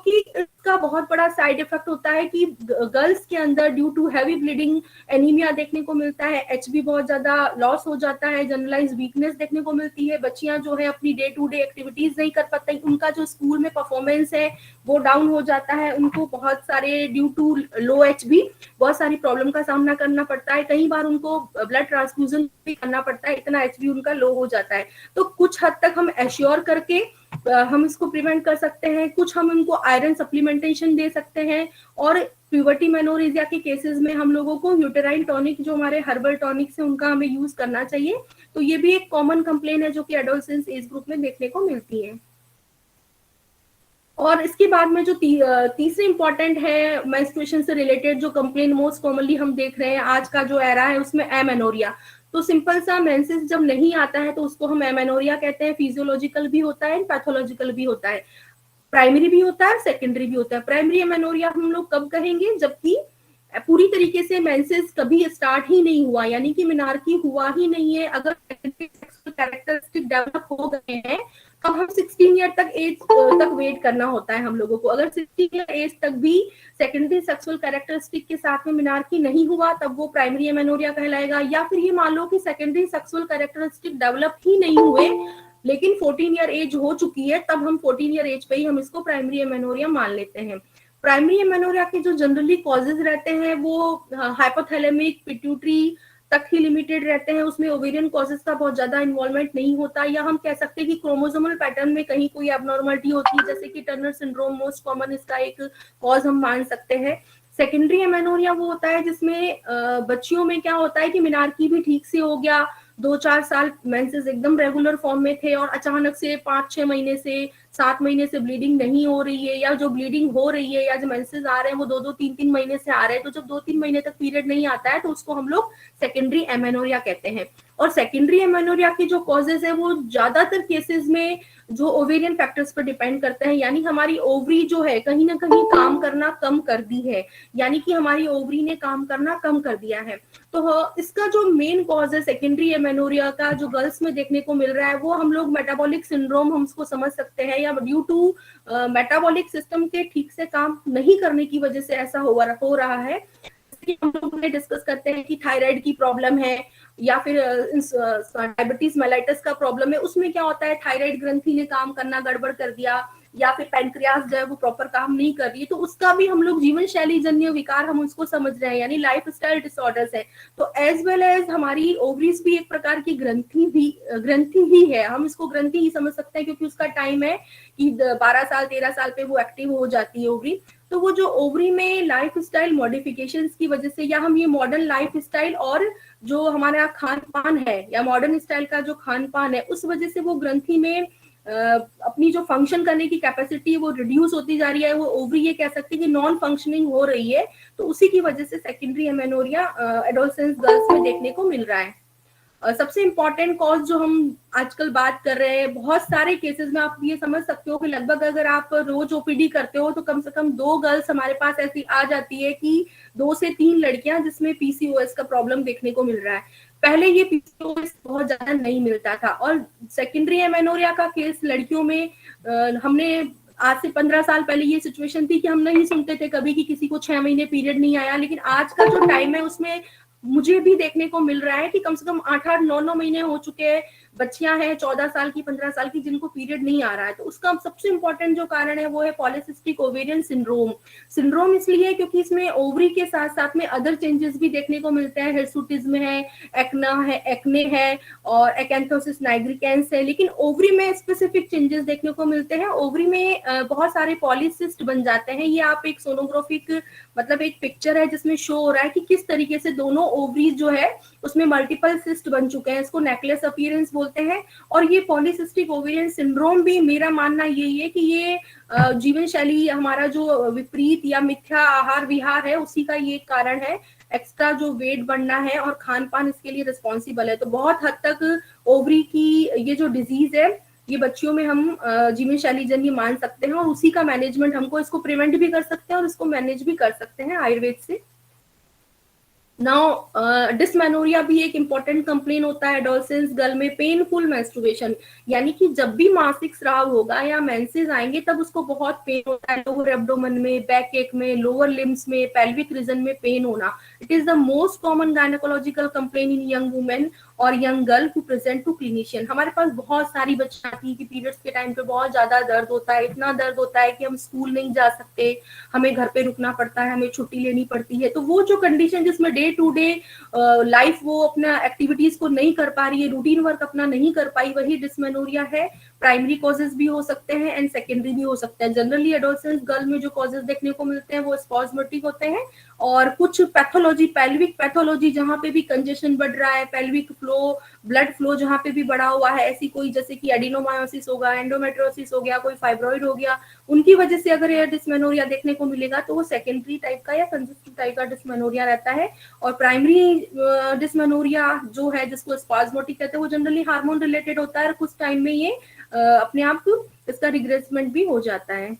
[SPEAKER 2] कि इसका बहुत बड़ा साइड इफेक्ट होता है कि गर्ल्स के अंदर due to heavy bleeding anaemia देखने को मिलता है, एचबी बहुत ज्यादा लॉस हो जाता है, जनरलाइज वीकनेस देखने को मिलती है, बच्चियां जो है अपनी डे टू डे एक्टिविटीज नहीं कर पाती, उनका जो स्कूल में परफॉर्मेंस है वो डाउन हो जाता है, उनको बहुत सारे ड्यू टू लो एचबी बहुत सारी प्रॉब्लम का सामना करना पड़ता है, कई बार उनको ब्लड ट्रांसफ्यूजन भी करना पड़ता है, इतना एचबी उनका लो हो जाता है। तो कुछ हद तक हम एश्योर करके हम इसको प्रिवेंट कर सकते हैं, कुछ हम उनको आयरन सप्लीमेंटेशन दे सकते हैं, और प्यूबर्टी मेनोरेजिया के केसेस में हम लोगों को यूटेराइन टॉनिक जो हमारे हर्बल टॉनिक्स है उनका हमें यूज करना चाहिए। तो ये भी एक कॉमन कंप्लेन है जो कि एडोलसेंस एज ग्रुप में देखने को मिलती है। और इसके बाद में जो तीसरी इंपॉर्टेंट है मेंस्ट्रुएशन से रिलेटेड जो कंप्लेन मोस्ट कॉमनली हम देख रहे हैं आज का जो एरा है उसमें एमेनोरिया। तो सिंपल सा मेंसेस जब नहीं आता है तो उसको हम एमेनोरिया कहते हैं। फिजियोलॉजिकल भी होता है, पैथोलॉजिकल भी होता है, प्राइमरी भी होता है, सेकेंडरी भी होता है। प्राइमरी एमेनोरिया हम लोग कब कहेंगे, जबकि पूरी तरीके से मेंसेस कभी स्टार्ट ही नहीं हुआ, यानी कि मेनार्की हुआ ही नहीं है। अगर कैरेक्टरिस्टिक डेवलप हो गए हैं तो हम 16 ईयर तक एज तक वेट करना होता है हम लोगों को। अगर 16 ईयर एज तक भी सेकेंडरी सेक्सुअल कैरेक्टरिस्टिक के साथ में मेनार्की नहीं हुआ तब वो प्राइमरी एमेनोरिया कहलाएगा। या फिर ये मान लो कि सेकेंडरी सेक्सुअल कैरेक्टरिस्टिक डेवलप ही नहीं हुए लेकिन 14 ईयर एज हो चुकी है, तब हम 14 ईयर एज पे ही हम इसको प्राइमरी एमेनोरिया मान लेते हैं। प्राइमरी एमेनोरिया के जो जनरली कॉजेज रहते हैं वो हाइपोथैलेमिक पिट्यूटरी तक ही लिमिटेड रहते हैं, उसमें ओवेरियन कॉजेज का बहुत ज्यादा इन्वॉल्वमेंट नहीं होता। या हम कह सकते हैं कि क्रोमोसोमल पैटर्न में कहीं कोई एबनॉर्मलिटी होती है, जैसे कि टर्नर सिंड्रोम मोस्ट कॉमन इसका एक कॉज हम मान सकते हैं। सेकेंडरी एमेनोरिया वो होता है जिसमें बच्चियों में क्या होता है कि मेनार्की भी ठीक से हो गया, 2-4 साल मेंसेस एकदम रेगुलर फॉर्म में थे और अचानक से 5-6 महीने से 7 महीने से ब्लीडिंग नहीं हो रही है, या जो ब्लीडिंग हो रही है या जो मेंसेस आ रहे हैं वो 2-2 3-3 महीने से आ रहे हैं। तो जब 2-3 महीने तक पीरियड नहीं आता है तो उसको हम लोग सेकेंडरी एमेनोरिया कहते हैं। और सेकेंडरी एमेनोरिया की जो कॉजेज है वो ज्यादातर केसेस में जो ओवेरियन फैक्टर्स पर डिपेंड करते हैं, यानी हमारी ओवरी जो है कहीं ना कहीं काम करना कम कर दी है, यानी कि हमारी ओवरी ने काम करना कम कर दिया है। तो इसका जो मेन कॉज है सेकेंडरी एमेनोरिया का जो गर्ल्स में देखने को मिल रहा है वो हम लोग मेटाबॉलिक सिंड्रोम हम उसको समझ सकते हैं, या ड्यू टू मेटाबॉलिक सिस्टम के ठीक से काम नहीं करने की वजह से ऐसा हो रहा है। हम लोग डिस्कस करते हैं कि थायराइड की प्रॉब्लम है या फिर डायबिटीज मेलाइटिस का प्रॉब्लम है। उसमें क्या होता है, थायराइड ग्रंथि ने काम करना गड़बड़ कर दिया या फिर पैनक्रियास जो है वो प्रॉपर काम नहीं कर रही है, तो उसका भी हम लोग जीवन शैली जन्य विकार हम उसको समझ रहे हैं, यानी लाइफ स्टाइल डिसऑर्डर्स है। तो एज वेल एज हमारी ओवरीज भी एक प्रकार की ग्रंथि ही है, हम इसको ग्रंथि ही समझ सकते हैं क्योंकि उसका टाइम है कि 12 साल 13 साल पे वो एक्टिव हो जाती है ओवरी। तो वो जो ओवरी में लाइफ स्टाइल मॉडिफिकेशंस की वजह से, या हम ये मॉडर्न लाइफ स्टाइल और जो हमारा खान पान है या मॉडर्न स्टाइल का जो खान पान है उस वजह से वो ग्रंथि में अपनी जो फंक्शन करने की कैपेसिटी वो रिड्यूस होती जा रही है, वो ओवरी ये कह सकते हैं कि नॉन फंक्शनिंग हो रही है। तो उसी की वजह से सेकेंडरी एमेनोरिया एडोलसेंस गर्ल्स में देखने को मिल रहा है। सबसे इंपॉर्टेंट कॉज जो हम आजकल बात कर रहे हैं, बहुत सारे केसेस में आप ये समझ सकते हो कि लगभग अगर आप रोज ओपीडी करते हो तो कम से कम 2 गर्ल्स हमारे पास ऐसी आ जाती है कि 2 से 3 लड़कियां जिसमें पीसीओएस का प्रॉब्लम देखने को मिल रहा है। पहले ये पीसीओएस बहुत ज्यादा नहीं मिलता था, और सेकेंडरी एमेनोरिया का केस लड़कियों में हमने आज से 15 साल पहले ये सिचुएशन थी कि हम नहीं सुनते थे कभी कि किसी को 6 महीने पीरियड नहीं आया, लेकिन आज का जो टाइम है उसमें मुझे भी देखने को मिल रहा है कि कम से कम 8-8 9-9 महीने हो चुके हैं, बच्चियां हैं 14 साल की 15 साल की जिनको पीरियड नहीं आ रहा है। तो उसका सबसे इंपॉर्टेंट जो कारण है वो है पॉलीसिस्टिक ओवेरियन सिंड्रोम इसलिए क्योंकि इसमें ओवरी के साथ साथ में अदर चेंजेस भी देखने को मिलते हैं, हिर्सुटिज्म है, एक्ने है और एक्यांथोसिस नाइग्रिकेंस है, लेकिन ओवरी में स्पेसिफिक चेंजेस देखने को मिलते हैं। ओवरी में बहुत सारे पॉलीसिस्ट बन जाते हैं। ये आप एक सोनोग्राफिक मतलब एक पिक्चर है जिसमें शो हो रहा है कि किस तरीके से दोनों ओवरीज जो है उसमें मल्टीपल सिस्ट बन चुके हैं, इसको नेकलेस अपीयरेंस बोलते हैं। और ये पॉलीसिस्टिक ओवेरियन सिंड्रोम भी मेरा मानना यही है कि ये जीवन शैली हमारा जो विपरीत या मिथ्या आहार विहार है उसी का ये कारण है, एक्स्ट्रा जो वेट बढ़ना है और खान पान इसके लिए रिस्पॉन्सिबल है। तो बहुत हद तक ओवरी की ये जो डिजीज है ये बच्चियों में हम जीवन शैली जन्य मान सकते हैं, और उसी का मैनेजमेंट हमको इसको प्रिवेंट भी कर सकते हैं और इसको मैनेज भी कर सकते हैं आयुर्वेद से। नाउ डिसमेनोरिया भी एक इंपॉर्टेंट कंप्लेन होता है एडोलसेंस गर्ल में। पेनफुल मेंस्ट्रुएशन, यानी कि जब भी मासिक स्राव होगा या मेंसेस आएंगे तब उसको बहुत पेन होता है, लोअर एब्डोमेन में, बैक एक में, लोअर लिम्स में, पेल्विक रीजन में पेन होना। It is the most common gynaecological complain in young women और young girl who present to clinician. हमारे पास बहुत सारी बच्चियां आती है कि पीरियड्स के टाइम पे बहुत ज्यादा दर्द होता है, इतना दर्द होता है कि हम स्कूल नहीं जा सकते, हमें घर पे रुकना पड़ता है, हमें छुट्टी लेनी पड़ती है। तो वो जो कंडीशन जिसमें डे टू डे लाइफ वो अपना एक्टिविटीज को नहीं कर पा रही है, रूटीन वर्क अपना नहीं कर पाई, वही डिसमेनोरिया है। प्राइमरी कॉजेज भी हो सकते हैं एंड सेकेंडरी भी हो सकते हैं। जनरली एडोलसेंस गर्ल में जो कॉजेज देखने को मिलते हैं वो स्पॉज्मेटिक होते हैं, और कुछ पैथोलॉजी, पेल्विक पैथोलॉजी जहाँ पे भी कंजेशन बढ़ रहा है, पेल्विक फ्लो, ब्लड फ्लो जहाँ पे भी बढ़ा हुआ है, ऐसी कोई जैसे कि एडिनोमायोसिस होगा, एंडोमेट्रियोसिस हो गया, कोई फाइब्रॉइड हो गया, उनकी वजह से अगर यह डिसमेनोरिया देखने को मिलेगा तो वो सेकेंडरी टाइप का या कंजेस्टिव टाइप का डिसमेनोरिया रहता है। और प्राइमरी डिसमेनोरिया जो है जिसको स्पाज्मोटिक कहते हैं वो जनरली हार्मोन रिलेटेड होता है, कुछ टाइम में ये अपने आप इसका रिग्रेसमेंट भी हो जाता है।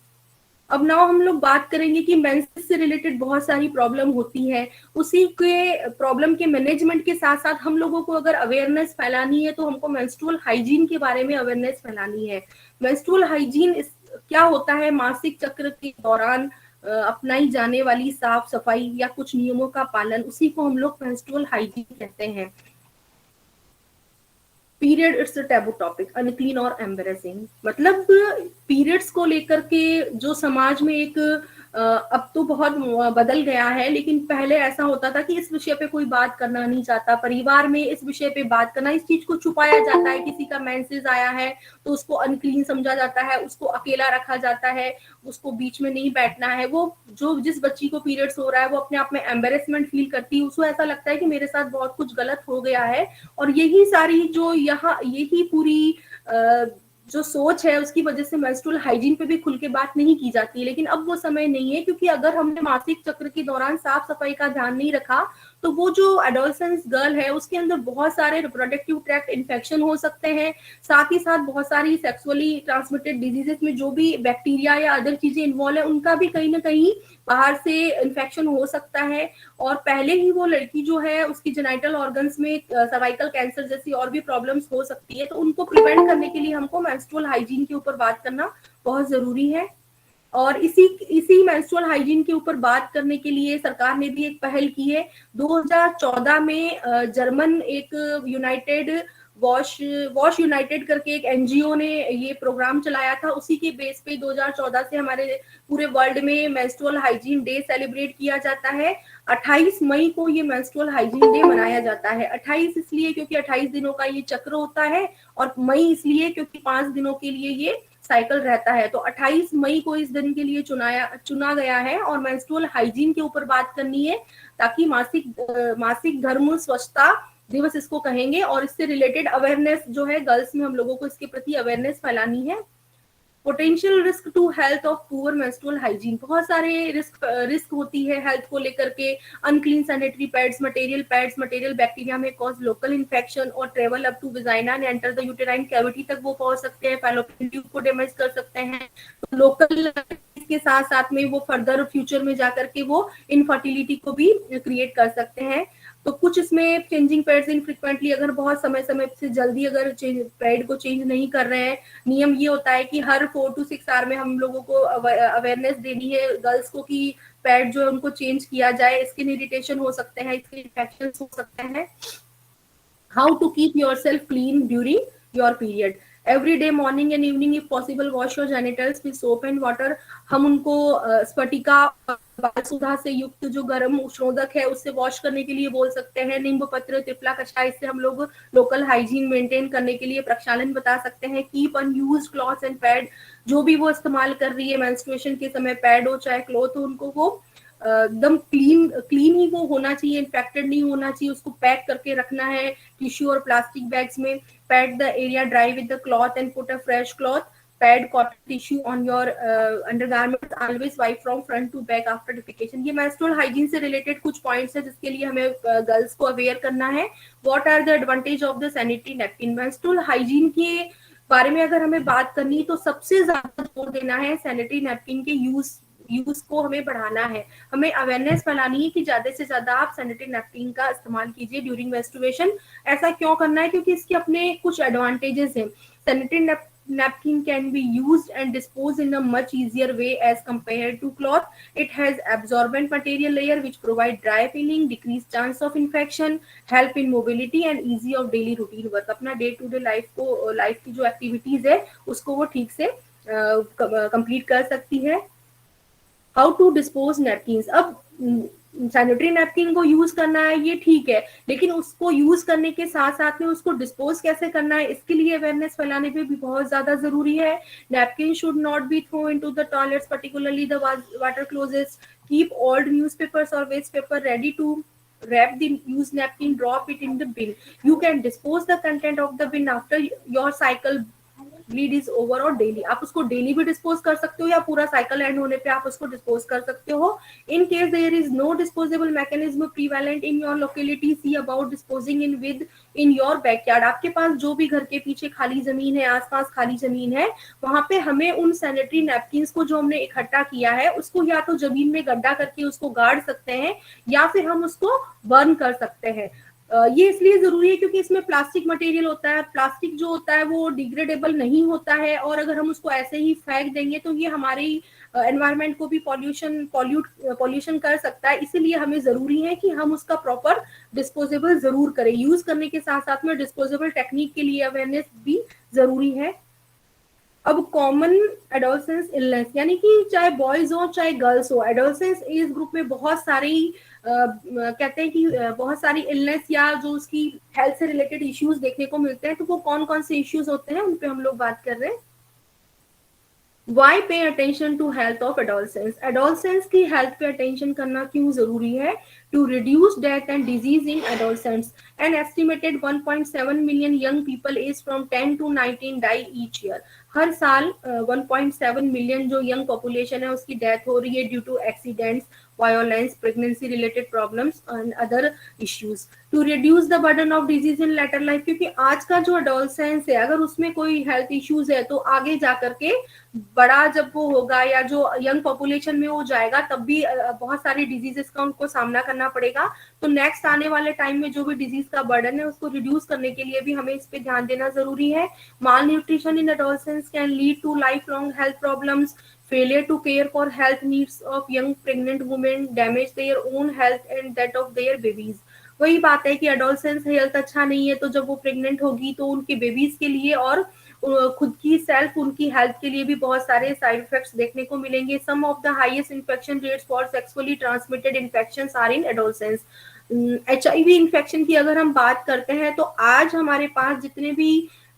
[SPEAKER 2] अब नाउ हम लोग बात करेंगे कि मेंसेस से रिलेटेड बहुत सारी प्रॉब्लम होती है, उसी के प्रॉब्लम के मैनेजमेंट के साथ साथ हम लोगों को अगर अवेयरनेस फैलानी है तो हमको मेंस्ट्रुअल हाइजीन के बारे में अवेयरनेस फैलानी है। मेंस्ट्रुअल हाइजीन क्या होता है? मासिक चक्र के दौरान अपनाई जाने वाली साफ सफाई या कुछ नियमों का पालन, उसी को हम लोग मेंस्ट्रुअल हाइजीन कहते हैं। Period it's a taboo topic, unclean और एम्बेरसिंग। मतलब पीरियड्स को लेकर के जो समाज में एक अब तो बहुत बदल गया है, लेकिन पहले ऐसा होता था कि इस विषय पे कोई बात करना नहीं चाहता, परिवार में इस विषय पे बात करना, इस चीज को छुपाया जाता है। किसी का मेंसेस आया है तो उसको अनक्लीन समझा जाता है, उसको अकेला रखा जाता है, उसको बीच में नहीं बैठना है। वो जो जिस बच्ची को पीरियड्स हो रहा है वो अपने आप में एम्बेरसमेंट फील करती है, उसको ऐसा लगता है कि मेरे साथ बहुत कुछ गलत हो गया है। और यही सारी जो यहाँ यही पूरी जो सोच है उसकी वजह से मेंस्ट्रुअल हाइजीन पे भी खुल के बात नहीं की जाती। लेकिन अब वो समय नहीं है, क्योंकि अगर हमने मासिक चक्र के दौरान साफ सफाई का ध्यान नहीं रखा तो वो जो एडोलसेंस गर्ल है उसके अंदर बहुत सारे रिप्रोडक्टिव ट्रैक्ट इन्फेक्शन हो सकते हैं, साथ ही साथ बहुत सारी सेक्सुअली ट्रांसमिटेड डिजीजेस में जो भी बैक्टीरिया या अदर चीजें इन्वॉल्व है उनका भी कहीं ना कहीं बाहर से इन्फेक्शन हो सकता है। और पहले ही वो लड़की जो है उसकी जेनाइटल ऑर्गन्स में सर्वाइकल कैंसर जैसी और भी प्रॉब्लम्स हो सकती है। तो उनको प्रिवेंट करने के लिए हमको मेंस्ट्रुअल हाइजीन के ऊपर बात करना बहुत जरूरी है। और इसी मेंस्ट्रुअल हाइजीन के ऊपर बात करने के लिए सरकार ने भी एक पहल की है। 2014 में जर्मन एक यूनाइटेड वॉश यूनाइटेड करके एक एनजीओ ने ये प्रोग्राम चलाया था। उसी के बेस पे 2014 से हमारे पूरे वर्ल्ड में मेंस्ट्रुअल हाइजीन डे सेलिब्रेट किया जाता है। 28 मई को ये मेंस्ट्रुअल हाइजीन डे मनाया जाता है। 28 इसलिए क्योंकि 28 दिनों का ये चक्र होता है, और मई इसलिए क्योंकि 5 दिनों के लिए ये साइकिल रहता है। तो 28 मई को इस दिन के लिए चुना गया है और मेंस्ट्रुअल हाइजीन के ऊपर बात करनी है, ताकि मासिक धर्म स्वच्छता दिवस इसको कहेंगे। और इससे रिलेटेड अवेयरनेस जो है गर्ल्स में हम लोगों को इसके प्रति अवेयरनेस फैलानी है। Potential risk to health of poor menstrual hygiene, बहुत सारे रिस्क होती है हेल्थ को लेकर के। Unclean sanitary pads, material bacteria में कॉज लोकल इन्फेक्शन और travel up to vagina and enter the uterine cavity तक वो पहुंच सकते हैं, फैलोपियन ट्यूब को डैमेज कर सकते हैं। तो लोकल के साथ साथ में वो फर्दर फ्यूचर में जाकर के वो इनफर्टिलिटी को भी क्रिएट कर सकते हैं। तो कुछ इसमें चेंजिंग पैड्स इनफ्रिक्वेंटली, अगर बहुत समय से जल्दी अगर पैड को चेंज नहीं कर रहे हैं, नियम ये होता है कि हर 4 to 6 आवर में हम लोगों को अवेयरनेस देनी है गर्ल्स को कि पैड जो है उनको चेंज किया जाए। स्किन इरिटेशन हो सकते हैं, स्किन इन्फेक्शन हो सकते हैं। How to keep yourself clean during your period, every day morning and evening if possible wash your genitals with soap and water. हम उनको स्फटिका बाल सुधा से युक्त जो गर्म उष्णोदक है उससे वॉश करने के लिए बोल सकते हैं। नींबू पत्र, त्रिफला कषाय, इससे हम लोग लोकल हाइजीन मेंटेन करने के लिए प्रक्षालन बता सकते हैं। Keep unused clothes and pad, जो भी वो इस्तेमाल कर रही है मेंस्ट्रुएशन के समय, पैड हो चाहे क्लॉथ हो, उनको वो एकदम क्लीन ही वो होना चाहिए, इन्फेक्टेड नहीं होना चाहिए। उसको पैक करके रखना है टिश्यू और प्लास्टिक बैग्स में। Pad the area dry with the cloth and put a fresh cloth, pad cotton tissue on your undergarments, always wipe from front to back after defecation. ये मेंस्ट्रुअल हाइजीन से related कुछ points है जिसके लिए हमें girls को aware करना है। What are the advantage of the sanitary napkin, menstrual hygiene के बारे में अगर हमें बात करनी तो सबसे ज्यादा जोर देना है सैनिटरी नैपकिन के यूज यूज को हमें बढ़ाना है, हमें अवेयरनेस फैलानी है कि ज्यादा से ज्यादा आप सैनिटरी नैपकिन का इस्तेमाल कीजिए ड्यूरिंग मेंस्ट्रुएशन। ऐसा क्यों करना है? क्योंकि इसके अपने कुछ एडवांटेजेस हैं। Sanitary napkin can be used and disposed in a much easier way as compared to cloth. It has absorbent material layer which provide dry feeling, decrease chance of infection, help in mobility and easy of daily routine work। अपना day to day life की जो activities है उसको वो ठीक से complete कर सकती है। How to dispose napkin. अब सैनिटरी नैपकिन को यूज करना है ये ठीक है, लेकिन उसको यूज करने के साथ साथ में उसको डिस्पोज कैसे करना है इसके लिए अवेयरनेस फैलाने पे भी बहुत ज्यादा जरूरी है। Napkin should not be throw into the toilets, particularly the water closets. Keep old newspapers और waste paper ready to wrap the used napkin, drop it in the bin. You can dispose the content of the bin after your cycle bleed is over और daily. आप उसको daily भी dispose कर सकते हो या पूरा साइकिल एंड होने पे आप उसको डिस्पोज कर सकते हो। In case there is no disposable mechanism prevalent in your locality, see about disposing in your backyard. आपके पास जो भी घर के पीछे खाली जमीन है, आसपास खाली जमीन है, वहां पे हमें उन सैनिटरी नैपकिन को जो हमने इकट्ठा किया है उसको या तो जमीन में गड्ढा करके उसको गाड़ सकते हैं या फिर हम उसको बर्न कर सकते हैं। ये इसलिए जरूरी है क्योंकि इसमें प्लास्टिक मटेरियल होता है। प्लास्टिक जो होता है वो डिग्रेडेबल नहीं होता है और अगर हम उसको ऐसे ही फेंक देंगे तो ये हमारी एनवायरनमेंट को भी पॉल्यूशन कर सकता है। इसीलिए हमें जरूरी है कि हम उसका प्रॉपर डिस्पोजेबल जरूर करें। यूज करने के साथ साथ में डिस्पोजेबल टेक्निक के लिए अवेयरनेस भी जरूरी है। अब कॉमन एडोलसेंस इलनेस, यानी कि चाहे बॉयज हो चाहे गर्ल्स हो, एडोलसेंस एज ग्रुप में बहुत सारी कहते हैं कि बहुत सारी इलनेस या जो उसकी हेल्थ से रिलेटेड इश्यूज देखने को मिलते हैं। तो वो कौन कौन से इश्यूज होते हैं उन पे हम लोग बात कर रहे हैं। Why pay attention to health of adolescents? Adolescents की health पे attention करना क्यों जरूरी है? To reduce death and disease in adolescents, an estimated 1.7 million young people aged from 10 to 19 die each year. हर साल 1.7 मिलियन जो यंग पॉपुलेशन है उसकी डेथ हो रही है due to accidents, violence, pregnancy related problems and other issues. To reduce the burden of disease in later life, क्योंकि आज का जो एडोलसेंस है अगर उसमें कोई हेल्थ इश्यूज है तो आगे जाकर के बड़ा जब वो होगा या जो यंग पॉपुलेशन में वो जाएगा तब भी बहुत सारी डिजीजेस का उनको सामना करना पड़ेगा। तो नेक्स्ट आने वाले टाइम में जो भी डिजीज का बर्डन है उसको रिड्यूस करने के लिए भी हमें इस पे ध्यान देना जरूरी है। Malnutrition in adolescence can lead to lifelong health problems, failure to care for health needs of young pregnant women, damage their own health and that of their babies। वही बात है कि एडोलसेंस हेल्थ अच्छा नहीं है तो जब वो प्रेग्नेंट होगी तो उनके बेबीज के लिए और खुद की सेल्फ उनकी हेल्थ के लिए भी बहुत सारे साइड इफेक्ट्स देखने को मिलेंगे। Some of the highest infection rates for sexually transmitted infections are in adolescence. HIV infection की अगर हम बात करते हैं तो आज हमारे पास जितने भी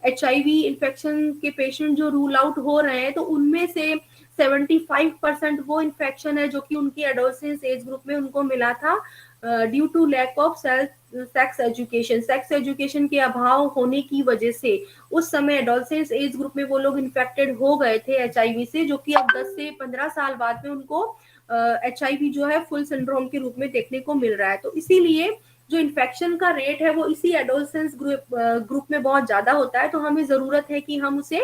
[SPEAKER 2] HIV इन्फेक्शन के पेशेंट जो रूल आउट हो रहे हैं तो उनमें से 75% वो इन्फेक्शन है जो कि उनकी एडोलसेंस एज ग्रुप में उनको मिला था due to lack of sex education. Sex education के अभाव होने की वजह से उस समय एडोलसेंस एज ग्रुप में वो लोग इन्फेक्टेड हो गए थे HIV से, जो कि अब 10 से 15 साल बाद में उनको HIV जो है फुल सिंड्रोम के रूप में देखने को मिल रहा है। तो इसीलिए जो इन्फेक्शन का रेट है वो इसी एडोलसेंस ग्रुप में बहुत ज्यादा होता है। तो हमें जरूरत है कि हम उसे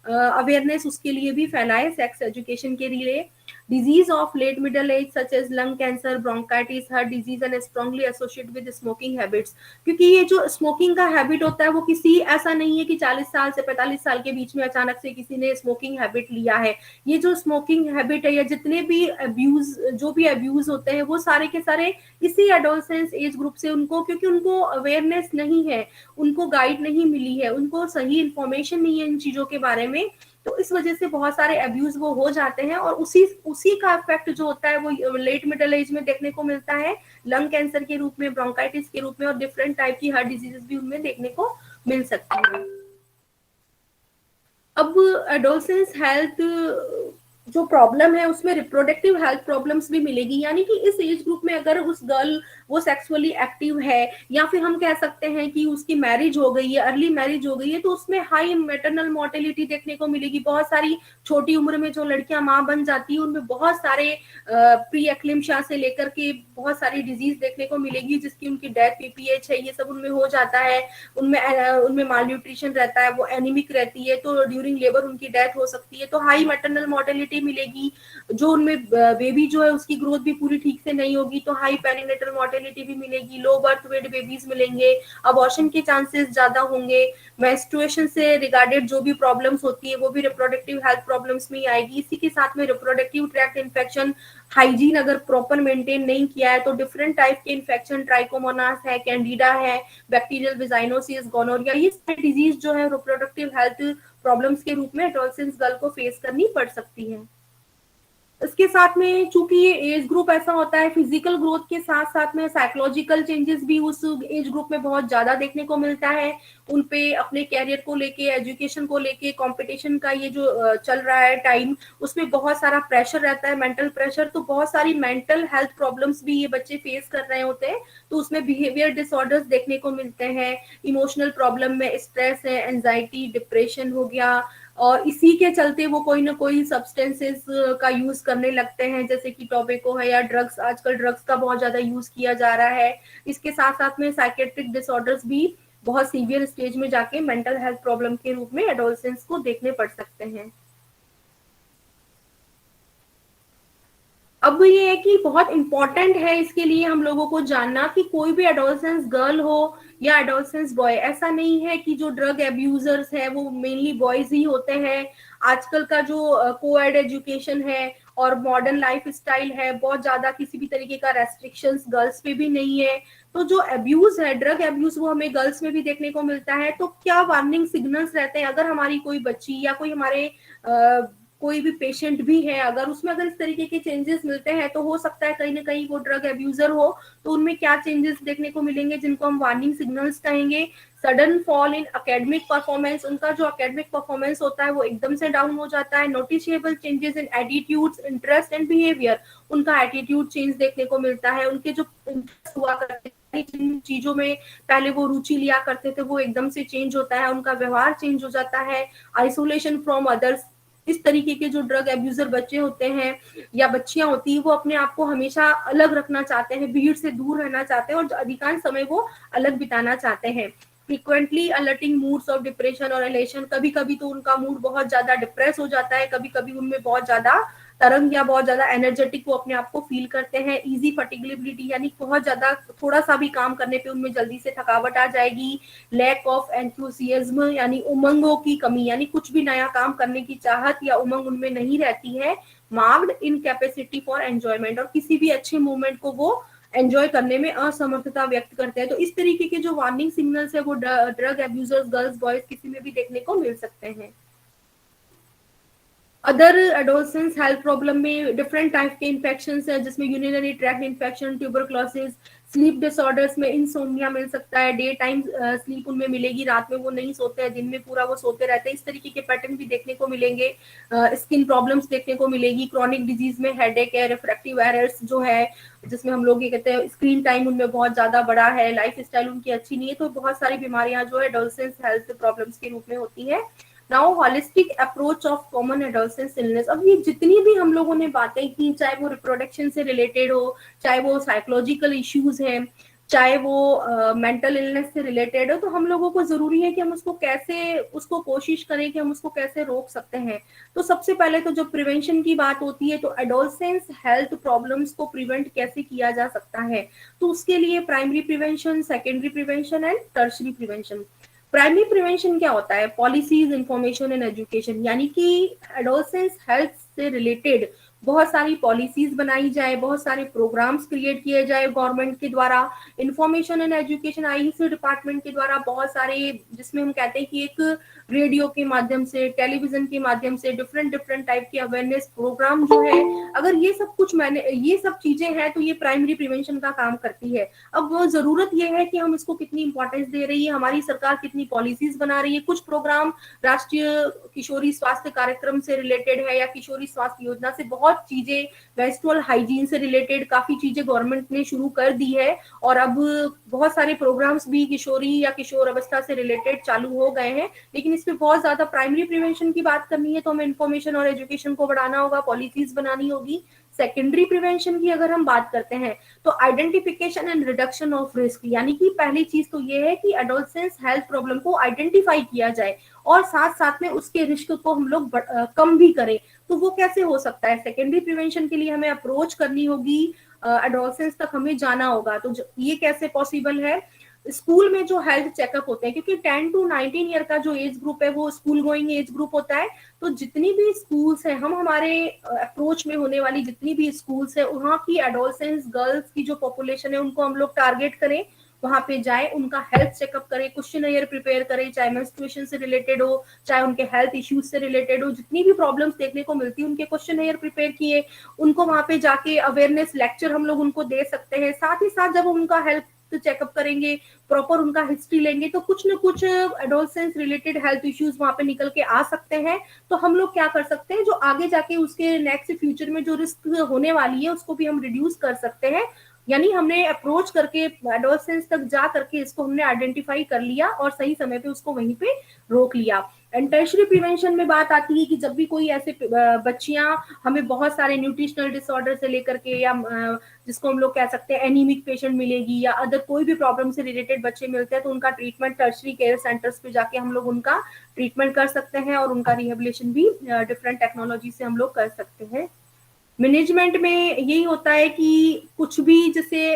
[SPEAKER 2] अवेयरनेस उसके लिए भी फैलाएं सेक्स एजुकेशन के लिए। Disease of late middle age such as lung cancer, bronchitis, heart disease and strongly associated with smoking habits, क्योंकि ये जो स्मोकिंग का हैबिट होता है वो किसी ऐसा नहीं है कि 40 साल से 45 साल के बीच में अचानक से किसी ने स्मोकिंग हैबिट लिया है। ये जो स्मोकिंग हैबिट है या जितने भी अब्यूज होते हैं वो सारे के सारे इसी एडोलसेंस एज ग्रुप से उनको, क्योंकि उनको अवेयरनेस नहीं है, उनको गाइड नहीं मिली है, उनको सही इंफॉर्मेशन नहीं है इन चीजों के बारे में, तो इस वजह से बहुत सारे अब्यूज वो हो जाते हैं और उसी का इफेक्ट जो होता है वो लेट मिडल एज में देखने को मिलता है, लंग कैंसर के रूप में, ब्रोंकाइटिस के रूप में और डिफरेंट टाइप की हार्ट डिजीजेस भी उनमें देखने को मिल सकती है। अब एडोलसेंस हेल्थ जो प्रॉब्लम है उसमें रिप्रोडक्टिव हेल्थ प्रॉब्लम्स भी मिलेगी, यानी कि इस एज ग्रुप में अगर उस गर्ल वो सेक्सुअली एक्टिव है या फिर हम कह सकते हैं कि उसकी मैरिज हो गई है, अर्ली मैरिज हो गई है, तो उसमें हाई मैटरनल मोर्टेलिटी देखने को मिलेगी। बहुत सारी छोटी उम्र में जो लड़कियां माँ बन जाती है उनमें बहुत सारे प्री एक्लिम्शिया से लेकर के बहुत सारी डिजीज देखने को मिलेगी जिसकी उनकी डेथ, PPH है, ये सब उनमें हो जाता है। उनमें माल न्यूट्रिशन रहता है, वो एनीमिक रहती है, तो ड्यूरिंग लेबर उनकी डेथ हो सकती है। तो हाई मैटरनल मोर्टेलिटी मोर्टेलिटी मिलेगी, जो उनमें बेबी जो है उसकी ग्रोथ भी पूरी ठीक से नहीं होगी तो हाई पेरिनेटल मोर्टेलिटी भी मिलेगी, लो बर्थ वेट बेबीज मिलेंगे, अबॉर्शन के चांसेस ज्यादा होंगे, मेंस्ट्रुएशन से रिगार्डेड जो भी प्रॉब्लम्स होती है वो भी रिप्रोडक्टिव हेल्थ प्रॉब्लम्स में ही आएगी। इसी के साथ में रिप्रोडक्टिव ट्रैक्ट इन्फेक्शन, हाइजीन अगर प्रॉपर मेंटेन नहीं किया है तो डिफरेंट टाइप के इन्फेक्शन, ट्राइकोमोनास है, कैंडिडा है, बैक्टीरियल विजाइनोसिस, गोनोरिया, ये सारी डिजीज जो है रिप्रोडक्टिव हेल्थ प्रॉब्लम्स के रूप में एडोलसेंस गर्ल को फेस करनी पड़ सकती है। इसके साथ में चूंकि ये एज ग्रुप ऐसा होता है, फिजिकल ग्रोथ के साथ साथ में साइकोलॉजिकल चेंजेस भी उस एज ग्रुप में बहुत ज्यादा देखने को मिलता है। उन पे अपने कैरियर को लेके, एजुकेशन को लेके, कंपटीशन का ये जो चल रहा है टाइम, उसमें बहुत सारा प्रेशर रहता है, मेंटल प्रेशर, तो बहुत सारी मेंटल हेल्थ प्रॉब्लम्स भी ये बच्चे फेस कर रहे होते हैं। तो उसमें बिहेवियर डिसऑर्डर्स देखने को मिलते हैं, इमोशनल प्रॉब्लम में स्ट्रेस है, एंजाइटी, डिप्रेशन हो गया, और इसी के चलते वो कोई ना कोई सब्सटेंसेस का यूज करने लगते हैं, जैसे कि टोबैको है या ड्रग्स, आजकल ड्रग्स का बहुत ज्यादा यूज किया जा रहा है। इसके साथ साथ में साइकेट्रिक डिसऑर्डर्स भी बहुत सीवियर स्टेज में जाके मेंटल हेल्थ प्रॉब्लम के रूप में एडोलसेंस को देखने पड़ सकते हैं। अब ये है कि बहुत इंपॉर्टेंट है इसके लिए हम लोगों को जानना कि कोई भी एडोलसेंस गर्ल हो या एडोलसेंस बॉय, ऐसा नहीं है कि जो ड्रग एब्यूजर्स है वो मेनली बॉयज ही होते हैं। आजकल का जो कोएड एजुकेशन है और मॉडर्न लाइफ स्टाइल है, बहुत ज्यादा किसी भी तरीके का रेस्ट्रिक्शंस गर्ल्स पे भी नहीं है। तो जो एब्यूज है, ड्रग एब्यूज, वो हमें गर्ल्स में भी देखने को मिलता है। तो क्या वार्निंग सिग्नल्स रहते हैं अगर हमारी कोई बच्ची या कोई हमारे कोई भी पेशेंट भी है, अगर उसमें अगर इस तरीके के चेंजेस मिलते हैं तो हो सकता है कहीं ना कहीं वो ड्रग एब्यूजर हो। तो उनमें क्या चेंजेस देखने को मिलेंगे जिनको हम वार्निंग सिग्नल्स कहेंगे? Sudden fall in academic performance, उनका जो एकेडमिक परफॉर्मेंस होता है वो एकदम से डाउन हो जाता है। Noticeable changes in attitudes, interest and behaviour, उनका एटीट्यूड चेंज देखने को मिलता है। उनके जो इंटरेस्ट हुआ करते थे, जिन चीजों में पहले वो रुचि लिया करते थे, वो एकदम से चेंज होता है, उनका व्यवहार चेंज हो जाता है। आइसोलेशन फ्रॉम अदर्स, इस तरीके के जो ड्रग एब्यूजर बच्चे होते हैं या बच्चियां होती है, वो अपने आप को हमेशा अलग रखना चाहते हैं, भीड़ से दूर रहना चाहते हैं और अधिकांश समय वो अलग बिताना चाहते हैं। Frequently alerting moods of depression और एलेशन, कभी कभी तो उनका मूड बहुत ज्यादा डिप्रेस हो जाता है, कभी कभी उनमें बहुत ज्यादा तरंग या बहुत ज्यादा एनर्जेटिक वो अपने आप को फील करते हैं। इजी फटिगेबिलिटी, यानी बहुत ज्यादा थोड़ा सा भी काम करने पे उनमें जल्दी से थकावट आ जाएगी। लैक ऑफ एंथुसियाज्म, यानी उमंगों की कमी, यानी कुछ भी नया काम करने की चाहत या उमंग उनमें नहीं रहती है। मार्क्ड इनकैपेसिटी फॉर एंजॉयमेंट, और किसी भी अच्छे मूवमेंट को वो एंजॉय करने में असमर्थता व्यक्त करते हैं। तो इस तरीके के जो वार्निंग सिग्नल्स है वो ड्रग एब्यूजर्स, गर्ल्स बॉयज, किसी में भी देखने को मिल सकते हैं। अदर एडोलसेंस हेल्थ प्रॉब्लम में डिफरेंट टाइप के इन्फेक्शंस है, जिसमें urinary tract infection, tuberculosis, sleep disorders में इंसोम्निया मिल सकता है, डे टाइम स्लीप उनमें मिलेगी, रात में वो नहीं सोते हैं, दिन में पूरा वो सोते रहते हैं, इस तरीके के पैटर्न भी देखने को मिलेंगे। स्किन प्रॉब्लम्स देखने को मिलेगी। क्रॉनिक डिजीज में हेडेक है, रिफ्रैक्टिव एरर्स जो है, जिसमें हम लोग ये कहते हैं स्क्रीन टाइम उनमें बहुत ज्यादा बड़ा है, लाइफ स्टाइल उनकी अच्छी नहीं है, तो बहुत सारी बीमारियां जो है एडोलसेंस हेल्थ प्रॉब्लम्स के रूप में होती है। Now holistic approach of common adolescence illness, अब ये जितनी भी हम लोगों ने बातें की, चाहे वो रिप्रोडक्शन से रिलेटेड हो, चाहे वो साइकोलॉजिकल इश्यूज हैं, चाहे वो मेंटल इलनेस से रिलेटेड हो, तो हम लोगों को जरूरी है कि हम उसको कोशिश करें कि हम उसको कैसे रोक सकते हैं। तो सबसे पहले तो जब प्रिवेंशन की बात होती है तो एडोलसेंस हेल्थ प्रॉब्लम्स को प्रिवेंट कैसे किया जा सकता है, तो उसके लिए primary prevention, secondary prevention and tertiary prevention. Primary prevention क्या होता है? पॉलिसीज, इंफॉर्मेशन एंड एजुकेशन, यानी कि एडोलसेंस हेल्थ से रिलेटेड बहुत सारी पॉलिसीज बनाई जाए, बहुत सारे प्रोग्राम्स क्रिएट किए जाए गवर्नमेंट के द्वारा। Information and education, IEC department के द्वारा बहुत सारे, जिसमें हम कहते हैं कि एक रेडियो के माध्यम से, टेलीविजन के माध्यम से डिफरेंट टाइप के अवेयरनेस प्रोग्राम जो है, अगर ये सब कुछ ये सब चीजें हैं तो ये प्राइमरी प्रिवेंशन का काम करती है। अब वो जरूरत ये है कि हम इसको कितनी इंपॉर्टेंस दे रही है, हमारी सरकार कितनी पॉलिसीज बना रही है। कुछ प्रोग्राम राष्ट्रीय किशोरी स्वास्थ्य कार्यक्रम से रिलेटेड है या किशोरी स्वास्थ्य योजना से, बहुत चीजें मेंस्ट्रुअल हाइजीन से रिलेटेड काफी चीजें गवर्नमेंट ने शुरू कर दी है, और अब बहुत सारे प्रोग्राम्स भी किशोरी या किशोर अवस्था से रिलेटेड चालू हो गए हैं। लेकिन इसमें बहुत ज्यादा प्राइमरी प्रिवेंशन की बात करनी है तो हमें इंफॉर्मेशन और एजुकेशन को बढ़ाना होगा, पॉलिसीज बनानी होगी। सेकेंडरी प्रिवेंशन की अगर हम बात करते हैं तो identification and reduction of risk, यानी कि पहली चीज तो ये है कि एडोलसेंस हेल्थ प्रॉब्लम को आइडेंटिफाई किया जाए और साथ साथ में उसके रिस्क को हम लोग कम भी करें। तो वो कैसे हो सकता है? सेकेंडरी प्रिवेंशन के लिए हमें अप्रोच करनी होगी, एडोलसेंस तक हमें जाना होगा। तो ये कैसे पॉसिबल है? स्कूल में जो हेल्थ चेकअप होते हैं, क्योंकि 10 to 19 ईयर का जो एज ग्रुप है वो स्कूल गोइंग एज ग्रुप होता है, तो जितनी भी स्कूल्स हैं, हम हमारे अप्रोच में होने वाली जितनी भी स्कूल्स है, वहाँ की एडोलसेंस गर्ल्स की जो पॉपुलेशन है उनको हम लोग टारगेट करें, वहां पे जाए, उनका हेल्थ चेकअप करें, क्वेश्चनरियर प्रिपेयर करें, चाहे मेंस्ट्रुएशन से रिलेटेड हो, चाहे उनके हेल्थ इश्यूज से रिलेटेड हो, जितनी भी प्रॉब्लम्स देखने को मिलती है उनके क्वेश्चनरियर प्रिपेयर किए, उनको वहां पे जाके अवेयरनेस लेक्चर हम लोग उनको दे सकते हैं। साथ ही साथ जब हम उनका हेल्थ चेकअप करेंगे, प्रॉपर उनका हिस्ट्री लेंगे, तो कुछ न कुछ एडोलसेंस रिलेटेड हेल्थ इश्यूज वहां पे निकल के आ सकते हैं। तो हम लोग क्या कर सकते हैं, जो आगे जाके उसके नेक्स्ट फ्यूचर में जो रिस्क होने वाली है उसको भी हम रिड्यूस कर सकते हैं। यानी हमने अप्रोच करके एडोलसेंस तक जा करके इसको हमने आइडेंटिफाई कर लिया और सही समय पे उसको वहीं पे रोक लिया। एंड टर्शरी प्रिवेंशन में बात आती है कि जब भी कोई ऐसे बच्चियां हमें बहुत सारे न्यूट्रिशनल डिसऑर्डर से लेकर के, या जिसको हम लोग कह सकते हैं एनीमिक पेशेंट मिलेगी, या अदर कोई भी प्रॉब्लम से रिलेटेड बच्चे मिलते हैं, तो उनका ट्रीटमेंट टर्शरी केयर सेंटर्स पे जाके हम लोग उनका ट्रीटमेंट कर सकते हैं और उनका रिहेबिलिटेशन भी डिफरेंट टेक्नोलॉजी से हम लोग कर सकते हैं। मैनेजमेंट में यही होता है कि कुछ भी जैसे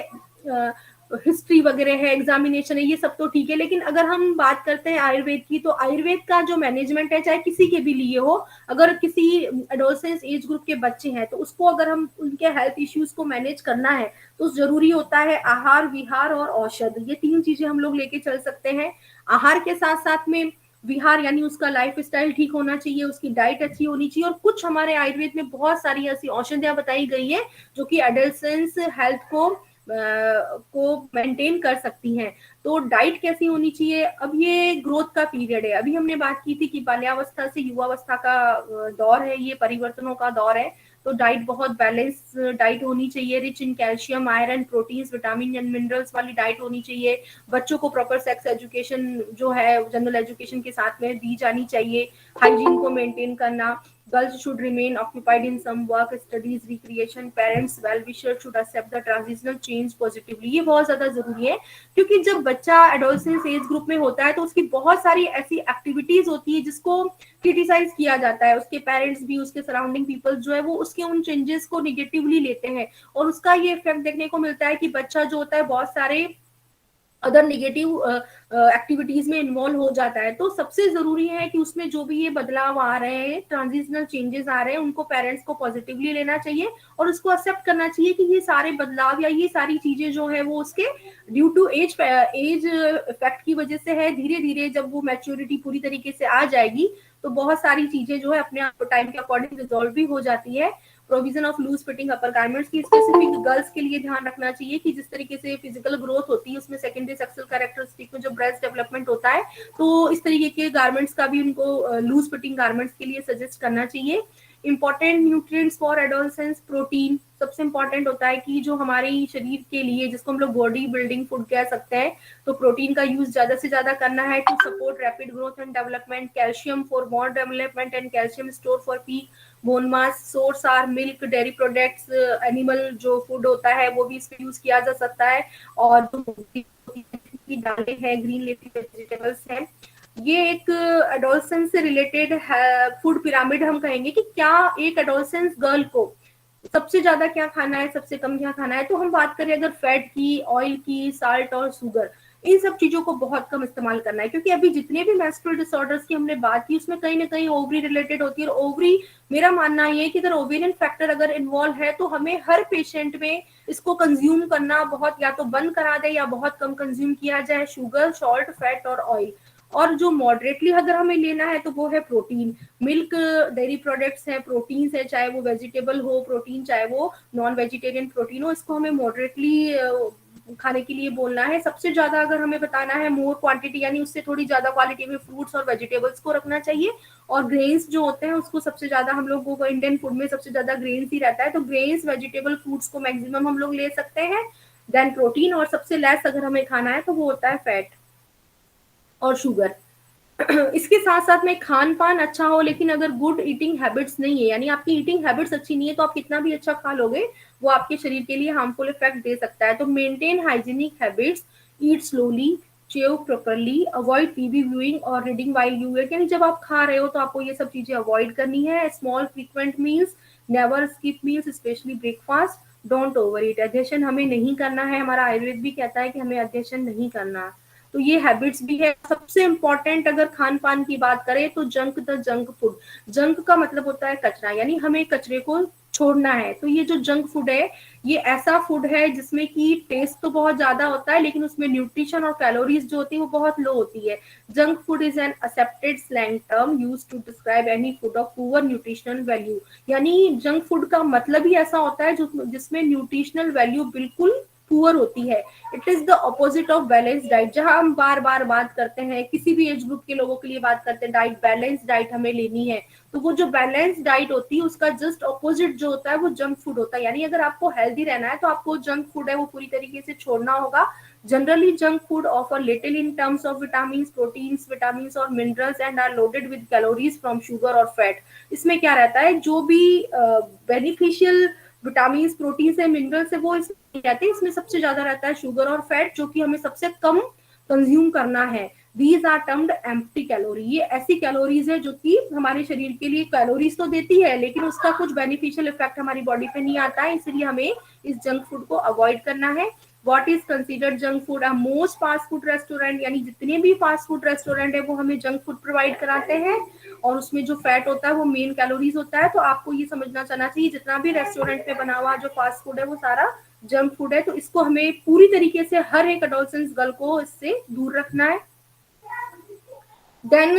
[SPEAKER 2] हिस्ट्री वगैरह है, एग्जामिनेशन है, ये सब तो ठीक है, लेकिन अगर हम बात करते हैं आयुर्वेद की, तो आयुर्वेद का जो मैनेजमेंट है, चाहे किसी के भी लिए हो, अगर किसी एडोलसेंस एज ग्रुप के बच्चे हैं तो उसको अगर हम उनके हेल्थ इश्यूज को मैनेज करना है तो जरूरी होता है आहार, विहार और औषध, ये 3 चीजें हम लोग लेके चल सकते हैं। आहार के साथ साथ में विहार यानी उसका लाइफ स्टाइल ठीक होना चाहिए, उसकी डाइट अच्छी होनी चाहिए, और कुछ हमारे आयुर्वेद में बहुत सारी ऐसी औषधियां बताई गई है जो कि एडोलसेंस हेल्थ को मेंटेन कर सकती हैं। तो डाइट कैसी होनी चाहिए? अब ये ग्रोथ का पीरियड है, अभी हमने बात की थी कि बाल्यावस्था से युवावस्था का दौर है, ये परिवर्तनों का दौर है, तो डाइट बहुत बैलेंस डाइट होनी चाहिए, rich in calcium, iron, proteins, vitamin and minerals वाली डाइट होनी चाहिए। बच्चों को प्रॉपर सेक्स एजुकेशन जो है जनरल एजुकेशन के साथ में दी जानी चाहिए। हाइजीन को मेंटेन करना, girls should remain occupied in some work, studies, recreation, parents well wisher should accept the transitional change positively. ये बहुत ज्यादा जरूरी है, क्योंकि जब बच्चा एडोलसेंस एज ग्रुप में होता है तो उसकी बहुत सारी ऐसी एक्टिविटीज होती है जिसको क्रिटिसाइज किया जाता है, उसके पेरेंट्स भी, उसके सराउंडिंग पीपल जो है वो उसके उन चेंजेस को निगेटिवली लेते हैं, और उसका ये इफेक्ट देखने को मिलता है कि बच्चा जो होता है बहुत सारे अदर निगेटिव एक्टिविटीज में इन्वॉल्व हो जाता है। तो सबसे जरूरी है कि उसमें जो भी ये बदलाव आ रहे हैं, ट्रांजिशनल चेंजेस आ रहे हैं, उनको पेरेंट्स को पॉजिटिवली लेना चाहिए और उसको एक्सेप्ट करना चाहिए कि ये सारे बदलाव या ये सारी चीजें जो है वो उसके ड्यू टू एज इफेक्ट की वजह से है। धीरे धीरे जब वो मैच्योरिटी पूरी तरीके से आ जाएगी तो बहुत सारी चीजें जो है अपने आप टाइम के अकॉर्डिंग रिजॉल्व भी हो जाती है। Provision of loose fitting upper garments की स्पेसिफिक गर्ल्स के लिए ध्यान रखना चाहिए कि जिस तरीके से फिजिकल ग्रोथ होती है उसमें सेकेंडरी सेक्सुअल कैरेक्टरिस्टिक में जो ब्रेस्ट डेवलपमेंट होता है, तो इस तरीके के गारमेंट्स का भी उनको लूज फिटिंग गारमेंट्स के लिए सजेस्ट करना चाहिए। Important nutrients for adolescence, protein सबसे इंपॉर्टेंट होता है कि जो हमारे शरीर के लिए, जिसको हम लोग बॉडी बिल्डिंग फूड कह सकते हैं, तो प्रोटीन का यूज ज्यादा से ज्यादा करना है to support rapid growth and development. Calcium for bone development and calcium store for peak bone mass. Source are milk, dairy products, animal जो फूड होता है वो भी इसमें यूज किया जा सकता है, और जो दालें हैं, ग्रीन लीफी वेजिटेबल्स हैं। ये एक एडोलसेंस से रिलेटेड फूड पिरामिड हम कहेंगे कि क्या एक एडोलसेंस गर्ल को सबसे ज्यादा क्या खाना है, सबसे कम क्या खाना है। तो हम बात करें अगर फैट की, ऑयल की, साल्ट और शुगर, इन सब चीजों को बहुत कम इस्तेमाल करना है, क्योंकि अभी जितने भी मेंस्ट्रुअल डिसऑर्डर्स की हमने बात की उसमें कहीं ना कहीं ओवरी रिलेटेड होती है। और ओवरी, मेरा मानना ये है कि अगर ओवेरियन फैक्टर अगर इन्वॉल्व है तो हमें हर पेशेंट में इसको कंज्यूम करना बहुत, या तो बंद करा दे या बहुत कम कंज्यूम किया जाए, शुगर, सॉल्ट, फैट और ऑयल। और जो मॉडरेटली अगर हमें लेना है तो वो है प्रोटीन, मिल्क, डेयरी प्रोडक्ट्स है, प्रोटीन्स है, चाहे वो वेजिटेबल हो प्रोटीन, चाहे वो नॉन वेजिटेरियन प्रोटीन हो, इसको हमें मॉडरेटली खाने के लिए बोलना है। सबसे ज्यादा अगर हमें बताना है मोर क्वांटिटी, यानी उससे थोड़ी ज्यादा क्वालिटी में फ्रूट्स और वेजिटेबल्स को रखना चाहिए। और ग्रेन्स जो होते हैं उसको सबसे ज्यादा, हम लोगों को इंडियन फूड में सबसे ज्यादा ग्रेन्स ही रहता है, तो ग्रेन्स, वेजिटेबल, फ्रूट्स को मैक्सिमम हम लोग ले सकते हैं। देन प्रोटीन, और सबसे लेस अगर हमें खाना है तो वो होता है फैट और शुगर। इसके साथ साथ में खान पान अच्छा हो, लेकिन अगर गुड ईटिंग हैबिट्स नहीं है, यानी आपकी ईटिंग हैबिट्स अच्छी नहीं है, तो आप कितना भी अच्छा खा लोगे वो आपके शरीर के लिए हार्मफुल इफेक्ट दे सकता है। तो maintain hygienic habits, eat slowly, chew properly, avoid TV viewing or reading while you eat, यानी जब आप खा रहे हो तो आपको ये सब चीजें अवॉइड करनी है. Small frequent meals, never skip meals specially breakfast, don't overeat. अध्यशन हमें नहीं करना है, हमारा आयुर्वेद भी कहता है कि हमें अध्यशन नहीं करना. तो ये हैबिट्स भी है. सबसे इंपॉर्टेंट अगर खान पान की बात करें तो junk the junk food. Junk का मतलब होता है कचरा, यानी हमें कचरे को छोड़ना है. तो ये जो जंक फूड है ये ऐसा फूड है जिसमें कि टेस्ट तो बहुत ज्यादा होता है लेकिन उसमें न्यूट्रिशन और कैलोरीज जो होती है वो बहुत लो होती है. Junk food is an accepted slang term used to describe any food of poor nutritional value. यानी जंक फूड का मतलब ही ऐसा होता है जिसमें न्यूट्रिशनल वैल्यू बिल्कुल पुअर होती है. It is the opposite of balance diet. जहां हम बार बार बात करते हैं, किसी भी एज ग्रुप के लोगों के लिए बात करते हैं, डाइट बैलेंस डाइट हमें लेनी है, तो वो जो बैलेंस डाइट होती है उसका जस्ट ऑपोजिट जो होता है वो जंक फूड होता है. यानी अगर आपको हेल्दी रहना है तो आपको जंक फूड है वो पूरी तरीके से छोड़ना होगा. Generally junk food offer little in terms of vitamin, proteins, vitamin और minerals and are loaded with calories from sugar और फैट. इसमें क्या रहता है, जो भी बेनिफिशियल विटामिन, प्रोटीन है, मिनरल्स है, वो इसमें रहते हैं. इसमें सबसे ज्यादा रहता है शुगर और फैट, जो कि हमें सबसे कम कंज्यूम करना है. These are termed empty calorie. ये ऐसी कैलोरीज है जो कि हमारे शरीर के लिए कैलोरीज तो देती है लेकिन उसका कुछ बेनिफिशियल इफेक्ट हमारी बॉडी पे नहीं आता है. इसलिए हमें इस जंक फूड को अवॉइड करना है. What is considered junk food? Most fast food restaurant, यानी जितने भी फास्ट फूड रेस्टोरेंट है वो हमें जंक फूड प्रोवाइड कराते हैं और उसमें जो फैट होता है वो मेन कैलोरीज होता है. तो आपको ये समझना चाहना चाहिए जितना भी रेस्टोरेंट में बना हुआ जो फास्ट फूड है वो सारा जंक फूड है. तो इसको हमें पूरी तरीके से हर एक अडोलसेंस गर्ल को इससे दूर रखना है. देन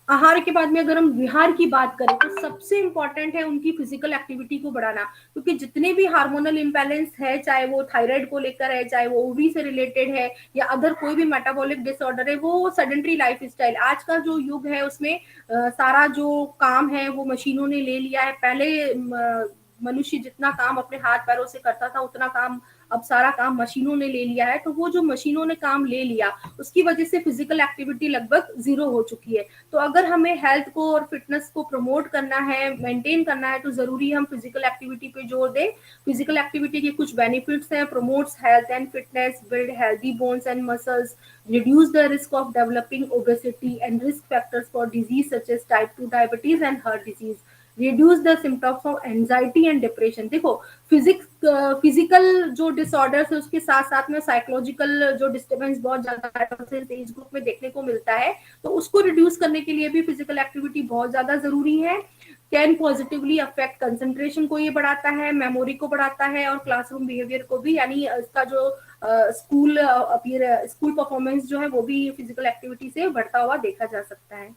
[SPEAKER 2] आहार के बाद में अगर हम विहार की बात करें तो सबसे इंपॉर्टेंट है उनकी फिजिकल एक्टिविटी को बढ़ाना. क्योंकि जितने भी हार्मोनल इम्बैलेंस है, चाहे वो थायराइड को लेकर है, चाहे वो ओवी से रिलेटेड है या अदर कोई भी मेटाबॉलिक डिसऑर्डर है, वो सेडेंटरी लाइफ स्टाइल, आज का जो युग है उसमें सारा जो काम है वो मशीनों ने ले लिया है. पहले मनुष्य जितना काम अपने हाथ पैरों से करता था उतना काम अब सारा काम मशीनों ने ले लिया है. तो वो जो मशीनों ने काम ले लिया उसकी वजह से फिजिकल एक्टिविटी लगभग जीरो हो चुकी है. तो अगर हमें हेल्थ को और फिटनेस को प्रमोट करना है, मेंटेन करना है, तो जरूरी हम फिजिकल एक्टिविटी पे जोर दें. फिजिकल एक्टिविटी के कुछ बेनिफिट्स हैं. Promotes health and fitness, build healthy bones and muscles, reduce the risk of developing obesity and risk factors for disease such as type 2 diabetes and heart disease, reduce the symptoms of anxiety and depression. देखो physical जो disorders है उसके साथ साथ में psychological जो disturbance बहुत ज्यादा एज ग्रुप में देखने को मिलता है, तो उसको रिड्यूस करने के लिए भी फिजिकल एक्टिविटी बहुत ज्यादा जरूरी है. कैन पॉजिटिवली अफेक्ट कंसंट्रेशन को ये बढ़ाता है, मेमोरी को बढ़ाता है और क्लासरूम बिहेवियर को भी. यानी इसका जो स्कूल परफॉर्मेंस जो है वो भी फिजिकल एक्टिविटी से बढ़ता हुआ देखा जा सकता है.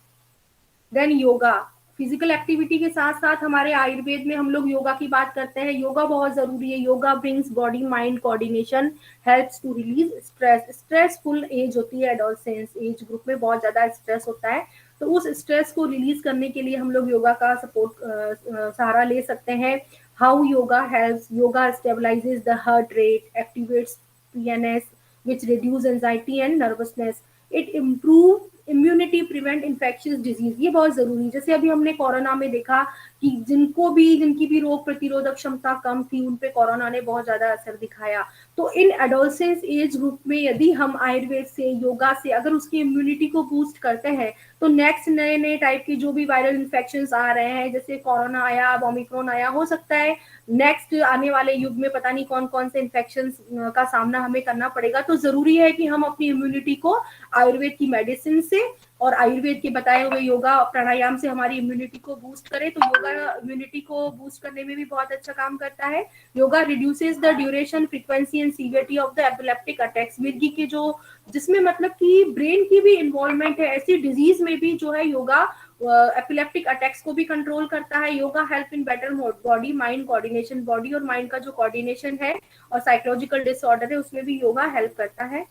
[SPEAKER 2] देन योगा. फिजिकल एक्टिविटी के साथ साथ हमारे आयुर्वेद में हम लोग योगा की बात करते हैं. योगा बहुत जरूरी है. Yoga brings body mind coordination, helps to release stress. Stressful age होती है एडोलसेंस एज ग्रुप में, बहुत ज्यादा स्ट्रेस होता है. तो उस स्ट्रेस को रिलीज करने के लिए हम लोग योगा का सहारा ले सकते हैं. How yoga helps? Yoga stabilises the heart rate, activates PNS which reduce anxiety and nervousness. It improve immunity, prevent infectious disease. ये बहुत जरूरी है. जैसे अभी हमने कोरोना में देखा कि जिनकी भी रोग प्रतिरोधक क्षमता कम थी उन पे कोरोना ने बहुत ज्यादा असर दिखाया. तो इन एडोलसेंस एज ग्रुप में यदि हम आयुर्वेद से, योगा से अगर उसकी इम्यूनिटी को बूस्ट करते हैं तो नेक्स्ट नए नए टाइप के जो भी वायरल इन्फेक्शंस आ रहे हैं, जैसे कोरोना आया, अब ओमिक्रॉन आया, हो सकता है नेक्स्ट आने वाले युग में पता नहीं कौन कौन से इन्फेक्शंस का सामना हमें करना पड़ेगा. तो जरूरी है कि हम अपनी इम्यूनिटी को आयुर्वेद की मेडिसिन से और आयुर्वेद के बताए हुए योगा प्राणायाम से हमारी इम्यूनिटी को बूस्ट करें. तो योगा इम्यूनिटी को बूस्ट करने में भी बहुत अच्छा काम करता है. Yoga reduces the duration, frequency and severity of the epileptic attacks. मिर्गी के जो जिसमें मतलब कि ब्रेन की भी इन्वॉल्वमेंट है, ऐसी डिजीज में भी जो है योगा एपिलेप्टिक अटैक्स को भी कंट्रोल करता है. Yoga help in better body mind coordination. Body और माइंड का जो कोऑर्डिनेशन है और साइकोलॉजिकल डिसऑर्डर है उसमें भी योगा हेल्प करता है.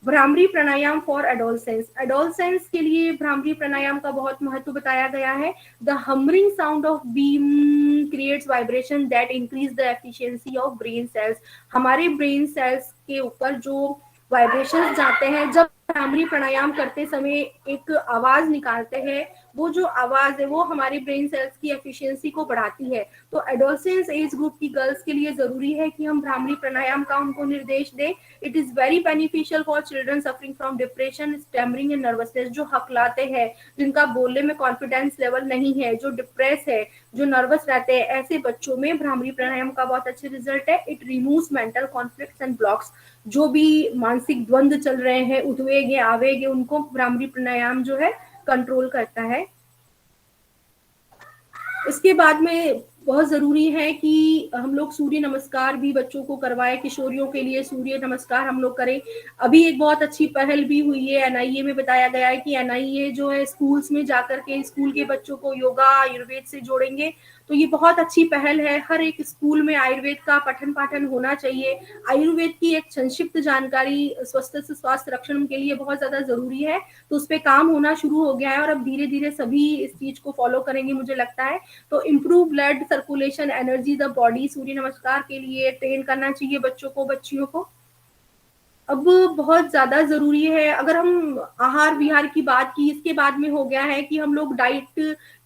[SPEAKER 2] भ्रामरी प्राणायाम फॉर एडोलसेंस. एडोलसेंस के लिए भ्रामरी प्राणायाम का बहुत महत्व बताया गया है. The humming sound of beam creates vibration that increase the efficiency of brain cells. हमारे ब्रेन सेल्स के ऊपर जो वाइब्रेशंस जाते हैं जब भ्रामरी प्राणायाम करते समय एक आवाज निकालते हैं, वो जो आवाज है वो हमारे ब्रेन सेल्स की एफिशिएंसी को बढ़ाती है। तो एडोलसेंस एज ग्रुप की गर्ल्स के लिए जरूरी है कि हम भ्रामरी प्राणायाम का उनको निर्देश दें। It is very beneficial for children suffering from depression, stammering and nervousness, जो हकलाते हैं, जिनका बोलने में कॉन्फिडेंस लेवल नहीं है, जो डिप्रेस है, जो नर्वस रहते हैं, ऐसे बच्चों में भ्रामरी प्राणायाम का बहुत अच्छे रिजल्ट है। It removes mental conflicts and blocks, जो भी मानसिक द्वंद्व चल रहे हैं, उद्वेग या आवेग है, उनको भ्रामरी प्राणायाम जो है कंट्रोल करता है। इसके बाद में बहुत जरूरी है कि हम लोग सूर्य नमस्कार भी बच्चों को करवाएं। किशोरियों के लिए सूर्य नमस्कार हम लोग करें। अभी एक बहुत अच्छी पहल भी हुई है, एनआईए में बताया गया है कि एनआईए जो है स्कूल्स में जाकर के स्कूल के बच्चों को योगा आयुर्वेद से जोड़ेंगे। तो ये बहुत अच्छी पहल है। हर एक स्कूल में आयुर्वेद का पठन पाठन होना चाहिए। आयुर्वेद की एक संक्षिप्त जानकारी स्वस्थ से स्वास्थ्य रक्षण के लिए बहुत ज्यादा जरूरी है। तो उस पर काम होना शुरू हो गया है और अब धीरे धीरे सभी इस चीज को फॉलो करेंगे मुझे लगता है। तो improve blood circulation, energy the body, surya namaskar के लिए ट्रेन करना चाहिए बच्चों को, बच्चियों को। अब बहुत ज्यादा जरूरी है, अगर हम आहार विहार की बात की, इसके बाद में हो गया है कि हम लोग डाइट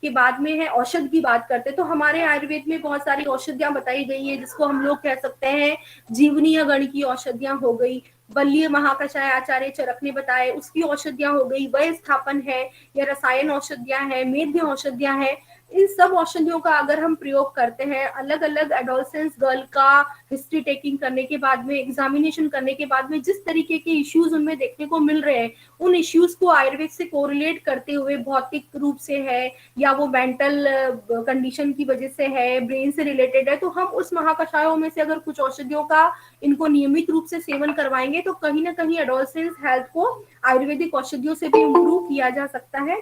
[SPEAKER 2] के बाद में है औषध की बात करते हैं। तो हमारे आयुर्वेद में बहुत सारी औषधियां बताई गई है, जिसको हम लोग कह सकते हैं जीवनीय गण की औषधियां हो गई। बल्लीय महाकषाय आचार्य चरक ने बताए, उसकी औषधियां हो गई। वय स्थापन है या रसायन औषधियां हैं, मेध्य औषधियां हैं। इन सब औषधियों का अगर हम प्रयोग करते हैं, अलग अलग एडोलसेंस गर्ल का हिस्ट्री टेकिंग करने के बाद में, एग्जामिनेशन करने के बाद में, जिस तरीके के इश्यूज उनमें देखने को मिल रहे हैं, उन इश्यूज को आयुर्वेद से कोरिलेट करते हुए, भौतिक रूप से है या वो मेंटल कंडीशन की वजह से है, ब्रेन से रिलेटेड है, तो हम उस महाकषायों में से अगर कुछ औषधियों का इनको नियमित रूप से सेवन करवाएंगे तो कहीं ना कहीं एडोलसेंस हेल्थ को आयुर्वेदिक औषधियों से भी इम्प्रूव किया जा सकता है।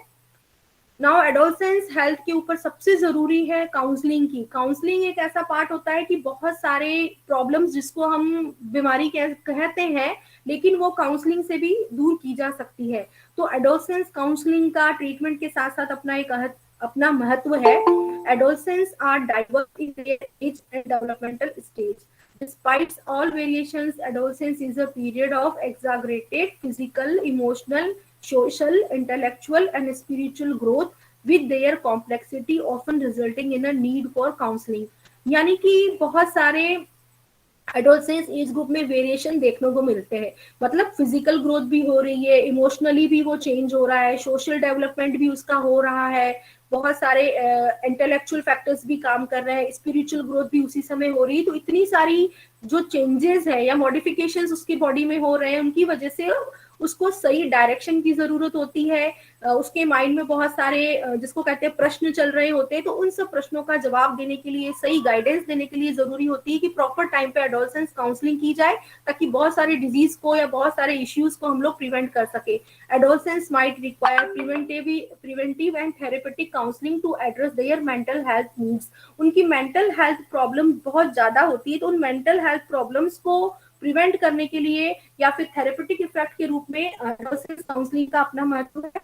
[SPEAKER 2] नाउ एडोलसेंस हेल्थ के ऊपर सबसे जरूरी है काउंसलिंग की। काउंसलिंग एक ऐसा पार्ट होता है कि बहुत सारे प्रॉब्लम्स जिसको हम बीमारी कहते हैं, लेकिन वो काउंसलिंग से भी दूर की जा सकती है। तो एडोलसेंस काउंसलिंग का ट्रीटमेंट के साथ साथ अपना महत्व है। Adolescence are diverse in their age and developmental stage. Despite all variations, adolescence is a period of exaggerated physical, emotional, social, intellectual, and spiritual growth, with their complexity often resulting in a need for counseling. यानी कि बहुत सारे adolescence age group में variation देखने को मिलते हैं। मतलब फिजिकल ग्रोथ भी हो रही है, इमोशनली भी वो चेंज हो रहा है, सोशल डेवलपमेंट भी उसका हो रहा है, बहुत सारे इंटेलेक्चुअल फैक्टर्स भी काम कर रहे हैं, स्पिरिचुअल ग्रोथ भी उसी समय हो रही है। तो इतनी सारी जो चेंजेस है या मॉडिफिकेशंस उसकी बॉडी में हो रहे हैं, उनकी वजह से उसको सही डायरेक्शन की जरूरत होती है। उसके माइंड में बहुत सारे जिसको कहते हैं प्रश्न चल रहे होते हैं, तो उन सब प्रश्नों का जवाब देने के लिए, सही गाइडेंस देने के लिए जरूरी होती है कि प्रॉपर टाइम पे एडोलसेंस काउंसलिंग की जाए, ताकि बहुत सारे डिजीज को या बहुत सारे इश्यूज को हम लोग प्रिवेंट कर सके। Adolescence might require preventive and therapeutic counselling to address their mental health needs. उनकी मेंटल हेल्थ प्रॉब्लम बहुत ज्यादा होती है, तो उन मेंटल हेल्थ प्रॉब्लम्स को प्रिवेंट करने के लिए या फिर थेरेपेटिक इफेक्ट के रूप में एडोलसेंस काउंसलिंग का अपना महत्व है।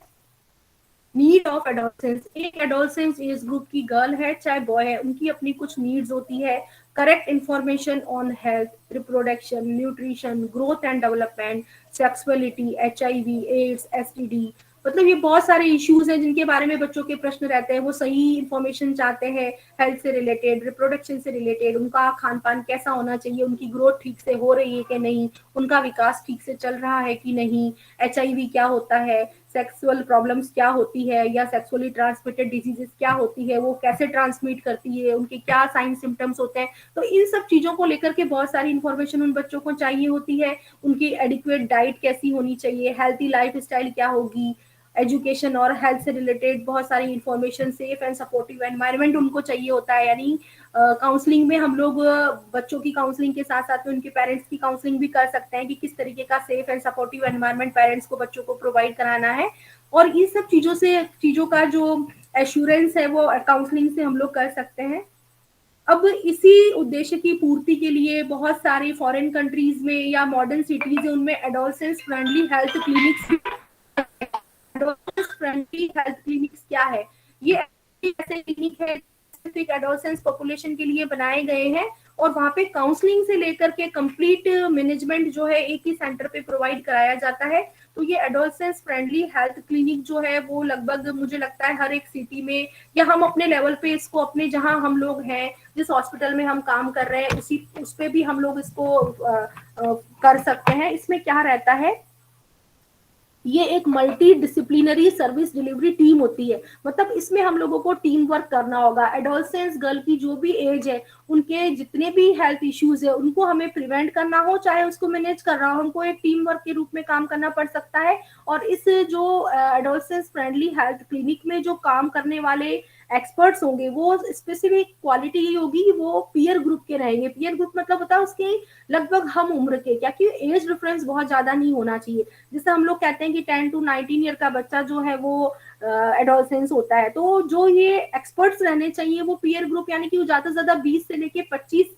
[SPEAKER 2] नीड ऑफ एडोलसेंस, एक एडोलसेंस एज ग्रुप की गर्ल है चाहे बॉय है, उनकी अपनी कुछ नीड्स होती है। Correct information on health, reproduction, nutrition, growth and development, sexuality, HIV, AIDS, STD, मतलब ये बहुत सारे इश्यूज हैं जिनके बारे में बच्चों के प्रश्न रहते हैं। वो सही इंफॉर्मेशन चाहते हैं हेल्थ से रिलेटेड, रिप्रोडक्शन से रिलेटेड, उनका खान पान कैसा होना चाहिए, उनकी ग्रोथ ठीक से हो रही है कि नहीं, उनका विकास ठीक से चल रहा है कि नहीं, HIV क्या होता है, सेक्सुअल प्रॉब्लम्स क्या होती है, या सेक्सुअली ट्रांसमिटेड डिजीजेस क्या होती है, वो कैसे ट्रांसमिट करती है, उनके क्या साइन सिम्टम्स होते हैं। तो इन सब चीजों को लेकर के बहुत सारी इंफॉर्मेशन उन बच्चों को चाहिए होती है। उनकी एडिक्वेट डाइट कैसी होनी चाहिए, हेल्थी लाइफ स्टाइल क्या होगी, एजुकेशन और हेल्थ से रिलेटेड बहुत सारी information, safe and supportive environment उनको चाहिए होता है। यानी काउंसलिंग में हम लोग बच्चों की काउंसलिंग के साथ साथ में उनके पेरेंट्स की काउंसलिंग भी कर सकते हैं कि किस तरीके का safe and supportive environment parents को बच्चों को प्रोवाइड कराना है। और इन सब चीजों का जो एश्योरेंस है वो काउंसलिंग से हम लोग कर सकते हैं। अब इसी उद्देश्य की पूर्ति के लिए बहुत सारी फॉरेन कंट्रीज में या मॉडर्न सिटीज है, उनमें adolescence friendly health clinics. Adolescence friendly health clinics क्या है? ये ऐसे क्लिनिक है स्पेसिफिक एडोलसेंस पॉपुलेशन के लिए बनाए गए हैं, और वहाँ पे काउंसलिंग से लेकर के कंप्लीट मैनेजमेंट जो है एक ही सेंटर पे प्रोवाइड कराया जाता है। तो ये एडोलसेंस फ्रेंडली हेल्थ क्लिनिक जो है वो लगभग मुझे लगता है हर एक सिटी में, या हम अपने लेवल पे इसको अपने जहां हम लोग हैं, जिस हॉस्पिटल में हम काम कर रहे हैं उस पे भी हम लोग इसको कर सकते हैं। इसमें क्या रहता है, ये एक multi disciplinary service delivery team होती है, मतलब इसमें हम लोगों को टीम वर्क करना होगा। एडोलसेंस गर्ल की जो भी एज है, उनके जितने भी हेल्थ इश्यूज है उनको हमें प्रिवेंट करना हो, चाहे उसको मैनेज करना हो, हमको एक टीम वर्क के रूप में काम करना पड़ सकता है। और इस जो एडोलसेंस फ्रेंडली हेल्थ क्लिनिक में जो काम करने वाले एक्सपर्ट्स होंगे वो स्पेसिफिक क्वालिटी ये होगी कि वो पीयर ग्रुप के रहेंगे। पीयर ग्रुप मतलब होता है उसके लगभग हम उम्र के, क्या कि एज डिफरेंस बहुत ज्यादा नहीं होना चाहिए। जैसे हम लोग कहते हैं कि 10 to 19 ईयर का बच्चा जो है वो एडोलसेंस होता है, तो जो ये एक्सपर्ट्स रहने चाहिए वो पीयर ग्रुप, यानी कि वो ज्यादा से ज्यादा 20 से लेके 25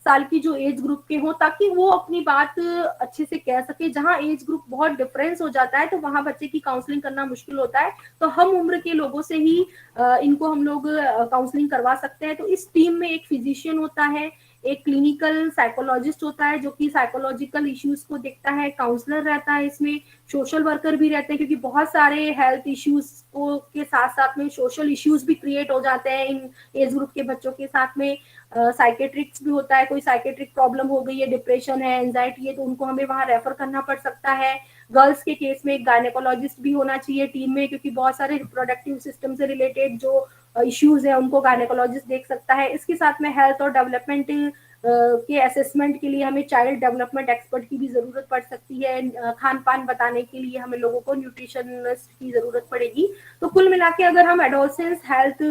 [SPEAKER 2] साल की जो एज ग्रुप के हो, ताकि वो अपनी बात अच्छे से कह सके। जहां एज ग्रुप बहुत डिफरेंस हो जाता है तो वहां बच्चे की काउंसलिंग करना मुश्किल होता है, तो हम उम्र के लोगों से ही इनको हम लोग काउंसलिंग करवा सकते हैं। तो इस टीम में एक फिजिशियन होता है, एक क्लिनिकल साइकोलॉजिस्ट होता है जो कि साइकोलॉजिकल इश्यूज को देखता है, काउंसलर रहता है, इसमें सोशल वर्कर भी रहते हैं, क्योंकि बहुत सारे हेल्थ इश्यूज को के साथ साथ में सोशल इश्यूज भी क्रिएट हो जाते हैं इन एज ग्रुप के बच्चों के साथ में। साइकेट्रिक्स भी होता है, कोई साइकेट्रिक प्रॉब्लम हो गई है, डिप्रेशन है, एंजाइटी है, तो उनको हमें वहां रेफर करना पड़ सकता है। गर्ल्स के केस में एक गायनेकोलॉजिस्ट भी होना चाहिए टीम में, क्योंकि बहुत सारे रिप्रोडक्टिव सिस्टम से रिलेटेड जो इश्यूज है उनको गायनेकोलॉजिस्ट देख सकता है। इसके साथ में हेल्थ और डेवलपमेंट के असेसमेंट के लिए हमें चाइल्ड डेवलपमेंट एक्सपर्ट की भी जरूरत पड़ सकती है। खान पान बताने के लिए हमें लोगों को न्यूट्रिशनिस्ट की जरूरत पड़ेगी। तो कुल मिला के अगर हम एडोलसेंस हेल्थ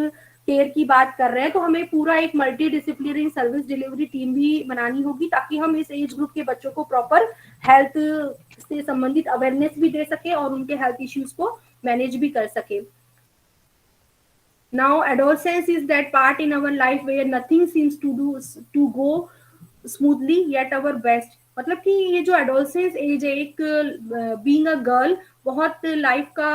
[SPEAKER 2] केयर की बात कर रहे हैं तो हमें पूरा एक multi disciplinary service delivery team भी बनानी होगी, ताकि हम इस एज ग्रुप के बच्चों को प्रॉपर हेल्थ से संबंधित अवेयरनेस भी दे सके और उनके हेल्थ इश्यूज को मैनेज भी कर सके। Now adolescence is that part in our life where nothing seems to go smoothly yet our best। मतलब कि ये जो एडोलसेंस एज है, एक बीइंग अ गर्ल, बहुत लाइफ का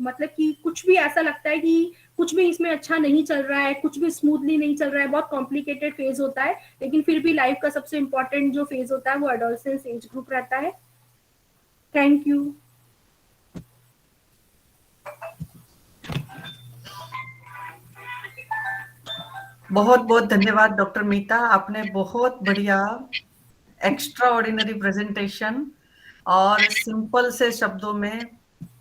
[SPEAKER 2] मतलब कि कुछ भी ऐसा लगता है कि कुछ भी इसमें अच्छा नहीं चल रहा है, कुछ भी स्मूथली नहीं चल रहा है, बहुत कॉम्प्लिकेटेड फेज होता है, लेकिन फिर भी लाइफ का सबसे इम्पोर्टेंट जो फेज होता है वो एडोलसेंस एज ग्रुप रहता है। Thank you.
[SPEAKER 1] बहुत बहुत धन्यवाद डॉक्टर मीता, आपने बहुत बढ़िया एक्स्ट्रा ऑर्डिनरी प्रेजेंटेशन और सिंपल से शब्दों में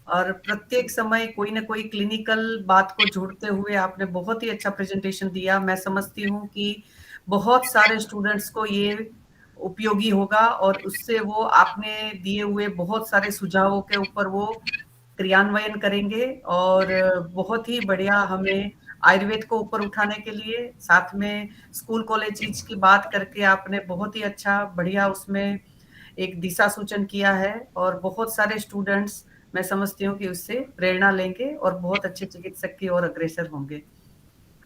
[SPEAKER 1] और प्रत्येक समय कोई ना कोई क्लिनिकल बात को जोड़ते हुए आपने बहुत ही अच्छा प्रेजेंटेशन दिया। मैं समझती हूँ कि बहुत सारे स्टूडेंट्स को ये उपयोगी होगा और उससे वो आपने दिए हुए बहुत सारे सुझावों के ऊपर वो क्रियान्वयन करेंगे और बहुत ही बढ़िया हमें आयुर्वेद को ऊपर उठाने के लिए, साथ में स्कूल कॉलेज की बात करके आपने बहुत ही अच्छा बढ़िया उसमें एक दिशा सूचन किया है और बहुत सारे स्टूडेंट्स मैं समझती हूँ कि उससे प्रेरणा लेंगे और बहुत अच्छे चिकित्सक की ओर अग्रसर होंगे।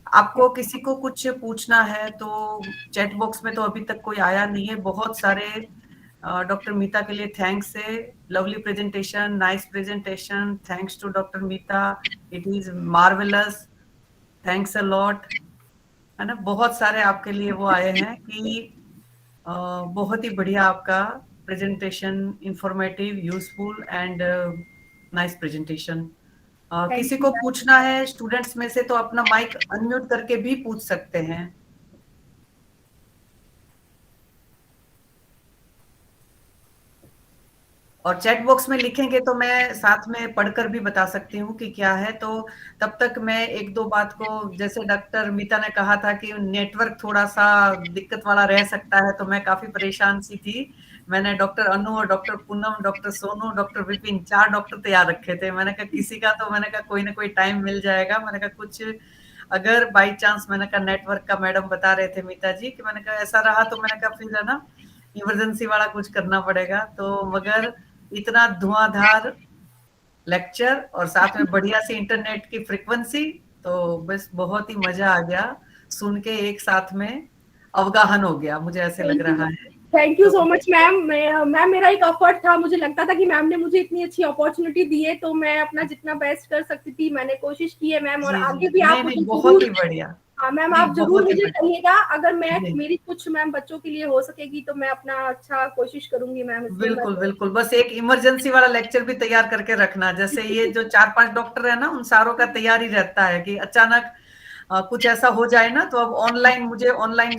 [SPEAKER 1] आपको किसी को कुछ पूछना है तो चैट बॉक्स में तो अभी तक कोई आया नहीं है। बहुत सारे डॉक्टर मीता के लिए थैंक्स है, lovely presentation, nice presentation, thanks to doctor Meeta, it is marvellous, thanks a lot, है ना। बहुत सारे आपके लिए वो आए हैं कि बहुत ही बढ़िया आपका presentation, informative, useful and nice presentation. किसी को पूछना है स्टूडेंट्स में से तो अपना माइक अनम्यूट करके भी पूछ सकते हैं। और चैट बॉक्स में लिखेंगे तो मैं साथ में पढ़कर भी बता सकती हूँ कि क्या है। तो तब तक मैं एक दो बात को, जैसे डॉक्टर मीता ने कहा था कि नेटवर्क थोड़ा सा दिक्कत वाला रह सकता है, तो मैं काफी परेशान सी थी। मैंने डॉक्टर अनु और doctor Poonam, doctor Sonu, doctor Vipin, 4 doctor तैयार रखे थे। मैंने कहा किसी का तो मैंने कहा कोई ना कोई टाइम मिल जाएगा। मैंने कहा कुछ अगर बाई चांस, मैंने कहा नेटवर्क का मैडम बता रहे थे मीता जी कि मैंने कहा ऐसा रहा तो मैंने कहा फिर है ना इमरजेंसी वाला कुछ करना पड़ेगा। तो मगर इतना धुआंधार लेक्चर और साथ में बढ़िया सी इंटरनेट की फ्रीक्वेंसी, तो बस बहुत ही मजा आ गया सुन के, एक साथ में अवगाहन हो गया, मुझे ऐसे लग रहा है।
[SPEAKER 2] Thank you so much ma'am. Ma'am मेरा एक एफर्ट था, मुझे लगता था कि मैम ने मुझे इतनी अच्छी अपॉर्चुनिटी दी है तो मैं अपना जितना बेस्ट कर सकती थी मैंने कोशिश की है मैम, और आगे भी आप
[SPEAKER 1] बहुत ही बढ़िया।
[SPEAKER 2] हाँ मैम, आप जरूर मुझे कहिएगा, अगर मैं
[SPEAKER 1] जी।
[SPEAKER 2] मेरी कुछ मैम बच्चों के लिए हो सकेगी तो मैं अपना अच्छा कोशिश करूंगी मैम इसमें।
[SPEAKER 1] बिल्कुल बिल्कुल, बस एक इमरजेंसी वाला लेक्चर भी तैयार करके रखना, जैसे ये जो 4-5 डॉक्टर है ना, उन सारों का तैयार ही रहता है कि अचानक कुछ ऐसा हो जाए ना, तो अब ऑनलाइन, मुझे ऑनलाइन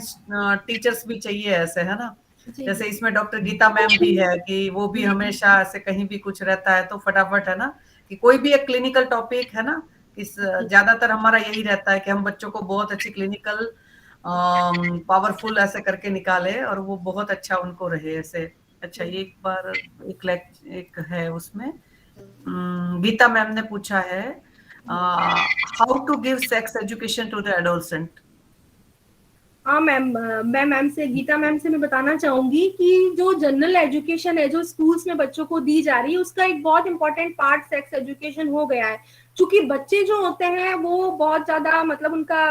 [SPEAKER 1] टीचर्स भी चाहिए ऐसे, है ना।
[SPEAKER 2] जी
[SPEAKER 1] जैसे
[SPEAKER 2] जी।
[SPEAKER 1] इसमें डॉक्टर गीता मैम भी है कि वो भी हमेशा ऐसे कहीं भी कुछ रहता है तो फटाफट, है ना, कि कोई भी एक क्लिनिकल टॉपिक है ना, इस ज्यादातर हमारा यही रहता है कि हम बच्चों को बहुत अच्छी क्लिनिकल पावरफुल ऐसे करके निकाले और वो बहुत अच्छा उनको रहे ऐसे। अच्छा, ये एक बार एक है उसमें, गीता मैम ने पूछा है, how to give sex education to the adolescent.
[SPEAKER 2] हाँ मैम, मैं मैम से, गीता मैम से मैं बताना चाहूंगी कि जो जनरल एजुकेशन है जो स्कूल्स में बच्चों को दी जा रही है, उसका एक बहुत इंपॉर्टेंट पार्ट सेक्स एजुकेशन हो गया है। क्योंकि बच्चे जो होते हैं वो बहुत ज्यादा, मतलब उनका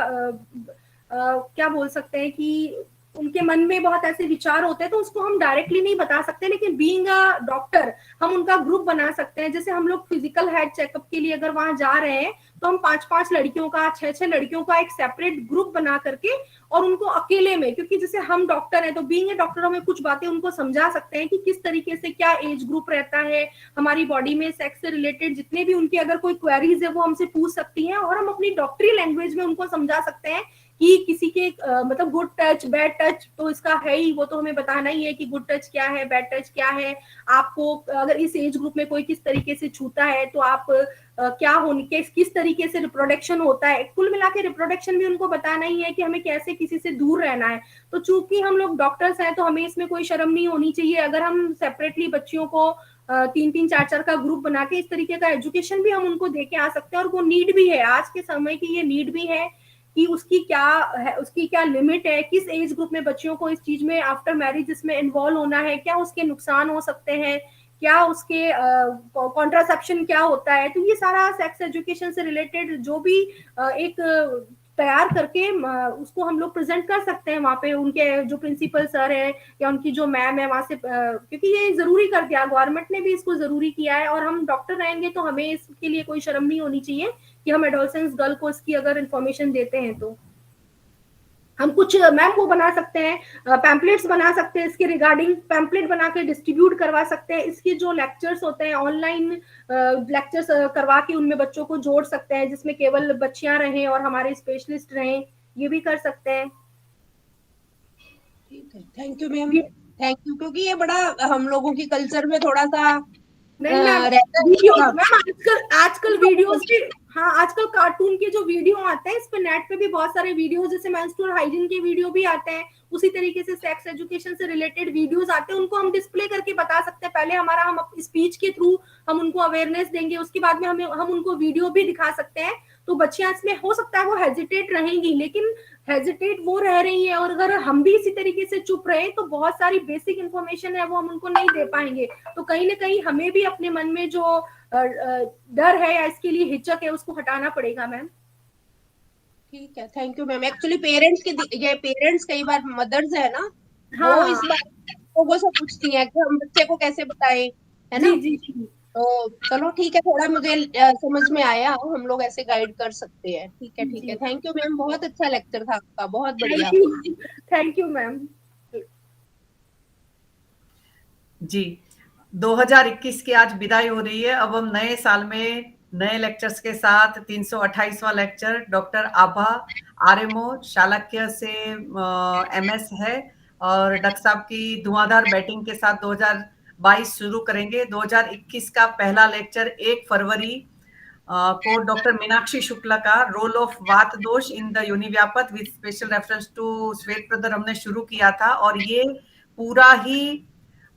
[SPEAKER 2] क्या बोल सकते हैं कि उनके मन में बहुत ऐसे विचार होते हैं, तो उसको हम डायरेक्टली नहीं बता सकते, लेकिन बीइंग अ डॉक्टर हम उनका ग्रुप बना सकते हैं। जैसे हम लोग फिजिकल हेल्थ चेकअप के लिए अगर वहां जा रहे हैं, तो हम 5-5 लड़कियों का, 6-6 लड़कियों का एक सेपरेट ग्रुप बना करके और उनको अकेले में, क्योंकि जैसे हम डॉक्टर हैं तो बीइंग ए डॉक्टर हमें कुछ बातें उनको समझा सकते हैं कि किस तरीके से क्या एज ग्रुप रहता है हमारी बॉडी में, सेक्स से रिलेटेड जितने भी उनकी अगर कोई क्वेरीज है वो हमसे पूछ सकती हैं, और हम अपनी डॉक्टरी लैंग्वेज में उनको समझा सकते हैं कि किसी के मतलब गुड टच, बैड टच तो इसका है ही, वो तो हमें बताना ही है कि गुड टच क्या है, बैड टच क्या है। आपको अगर इस एज ग्रुप में कोई किस तरीके से छूता है तो आप क्या होने के, किस तरीके से रिप्रोडक्शन होता है, कुल मिला के रिप्रोडक्शन भी उनको बताना ही है कि हमें कैसे किसी से दूर रहना है। तो चूंकि हम लोग डॉक्टर्स हैं तो हमें इसमें कोई शर्म नहीं होनी चाहिए अगर हम सेपरेटली बच्चियों को 3-3, 4-4 का ग्रुप बना के इस तरीके का एजुकेशन भी हम उनको दे के आ सकते हैं। और वो नीड भी है, आज के समय की ये नीड भी है कि उसकी क्या है, उसकी क्या लिमिट है, किस एज ग्रुप में बच्चियों को इस चीज में आफ्टर मैरिज इसमें इन्वॉल्व होना है, क्या उसके नुकसान हो सकते हैं, क्या उसके कॉन्ट्रासेप्शन क्या होता है। तो ये सारा सेक्स एजुकेशन से रिलेटेड जो भी एक तैयार करके उसको हम लोग प्रेजेंट कर सकते हैं वहाँ पे, उनके जो प्रिंसिपल सर है या उनकी जो मैम है वहां से, क्योंकि ये जरूरी कर दिया, गवर्नमेंट ने भी इसको जरूरी किया है, और हम डॉक्टर रहेंगे तो हमें इसके लिए कोई शर्म नहीं होनी चाहिए कि हम एडोलसेंस गर्ल को इसकी अगर इन्फॉर्मेशन देते हैं तो हम कुछ मैम वो बना सकते हैं, पैम्पलेट्स बना सकते हैं इसके रिगार्डिंग, पैम्पलेट बना के डिस्ट्रीब्यूट करवा सकते हैं। इसके जो लेक्चर्स होते हैं ऑनलाइन लेक्चर्स करवा के उनमें बच्चों को जोड़ सकते हैं, जिसमें केवल बच्चियां रहें और हमारे स्पेशलिस्ट रहें, ये भी कर सकते हैं।
[SPEAKER 3] ठीक है, thank you ma'am, thank you. क्योंकि ये बड़ा हम लोगों की कल्चर में थोड़ा सा
[SPEAKER 2] नहीं मैम,
[SPEAKER 3] रहता
[SPEAKER 2] वीडियो
[SPEAKER 3] है।
[SPEAKER 2] मैम आजकल वीडियोस भी, हाँ आजकल कार्टून के जो वीडियो आते हैं इस पे, नेट पे भी बहुत सारे वीडियोस, जैसे मेंस्ट्रुअल हाइजीन के वीडियो भी आते हैं, उसी तरीके से सेक्स एजुकेशन से रिलेटेड वीडियोस आते हैं, उनको हम डिस्प्ले करके बता सकते हैं। पहले हमारा हम स्पीच के थ्रू हम उनको अवेयरनेस देंगे, उसके बाद में हम उनको वीडियो भी दिखा सकते हैं। तो बच्चियां इसमें हो सकता है वो हेजिटेट रहेंगी, लेकिन हेजिटेट वो रह रही है, और अगर हम भी इसी तरीके से चुप रहे तो बहुत सारी बेसिक इंफॉर्मेशन है वो हम उनको नहीं दे पाएंगे। तो कहीं ना कहीं हमें भी अपने मन में जो डर है या इसके लिए हिचक है उसको हटाना पड़ेगा मैम।
[SPEAKER 3] ठीक है, thank you ma'am. Actually parents के, ये पेरेंट्स कई बार मदर्स है ना,
[SPEAKER 2] हाँ
[SPEAKER 3] वो इस बार लोगों से पूछती हैं कि हम बच्चे को कैसे बताएं, है ना।
[SPEAKER 2] जी जी जी।
[SPEAKER 3] तो चलो ठीक है, थोड़ा मुझे समझ में आया, हम लोग ऐसे गाइड कर सकते हैं। ठीक है, ठीक है,
[SPEAKER 2] जी
[SPEAKER 3] थैंक यू मैम, बहुत अच्छा लेक्चर था आपका, बहुत बढ़िया।
[SPEAKER 2] Thank you ma'am.
[SPEAKER 1] जी, 2021 की आज विदाई हो रही है। अब हम नए साल में नए लेक्चर्स के साथ 328वां लेक्चर, डॉक्टर आभा आरएमओ शालाक्य से एमएस है, और डॉक्टर साहब की धुआंधार बैटिंग के साथ 2022 शुरू करेंगे। 2021 का पहला लेक्चर 1 फरवरी को डॉक्टर मीनाक्षी शुक्ला का role of vata dosha in the yonivyapat with special reference to shwet pradar हमने शुरू किया था, और ये पूरा ही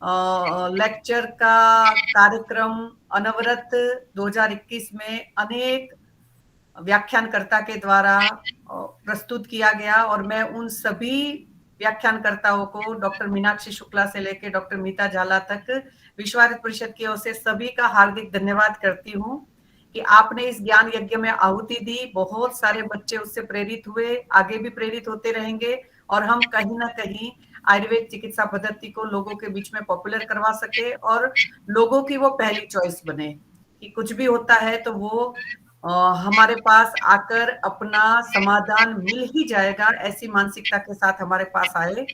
[SPEAKER 1] लेक्चर का कार्यक्रम अनवरत 2021 में अनेक व्याख्यानकर्ता के द्वारा प्रस्तुत किया गया, और मैं उन सभी व्याख्यानकर्ताओं को डॉक्टर मीनाक्षी शुक्ला से लेकर डॉक्टर मीता झाला तक विश्व भारत परिषद की ओर से सभी का हार्दिक धन्यवाद करती हूँ कि आपने इस ज्ञान यज्ञ में आहुति दी। बहुत सारे बच्चे उससे प्रेरित हुए, आगे भी प्रेरित होते रहेंगे, और हम कहीं ना कहीं आयुर्वेद चिकित्सा पद्धति को लोगों के बीच में पॉपुलर करवा सके और लोगों की वो पहली चॉइस बने कि कुछ भी होता है तो वो हमारे पास आकर अपना समाधान मिल ही जाएगा, ऐसी मानसिकता के साथ हमारे पास आए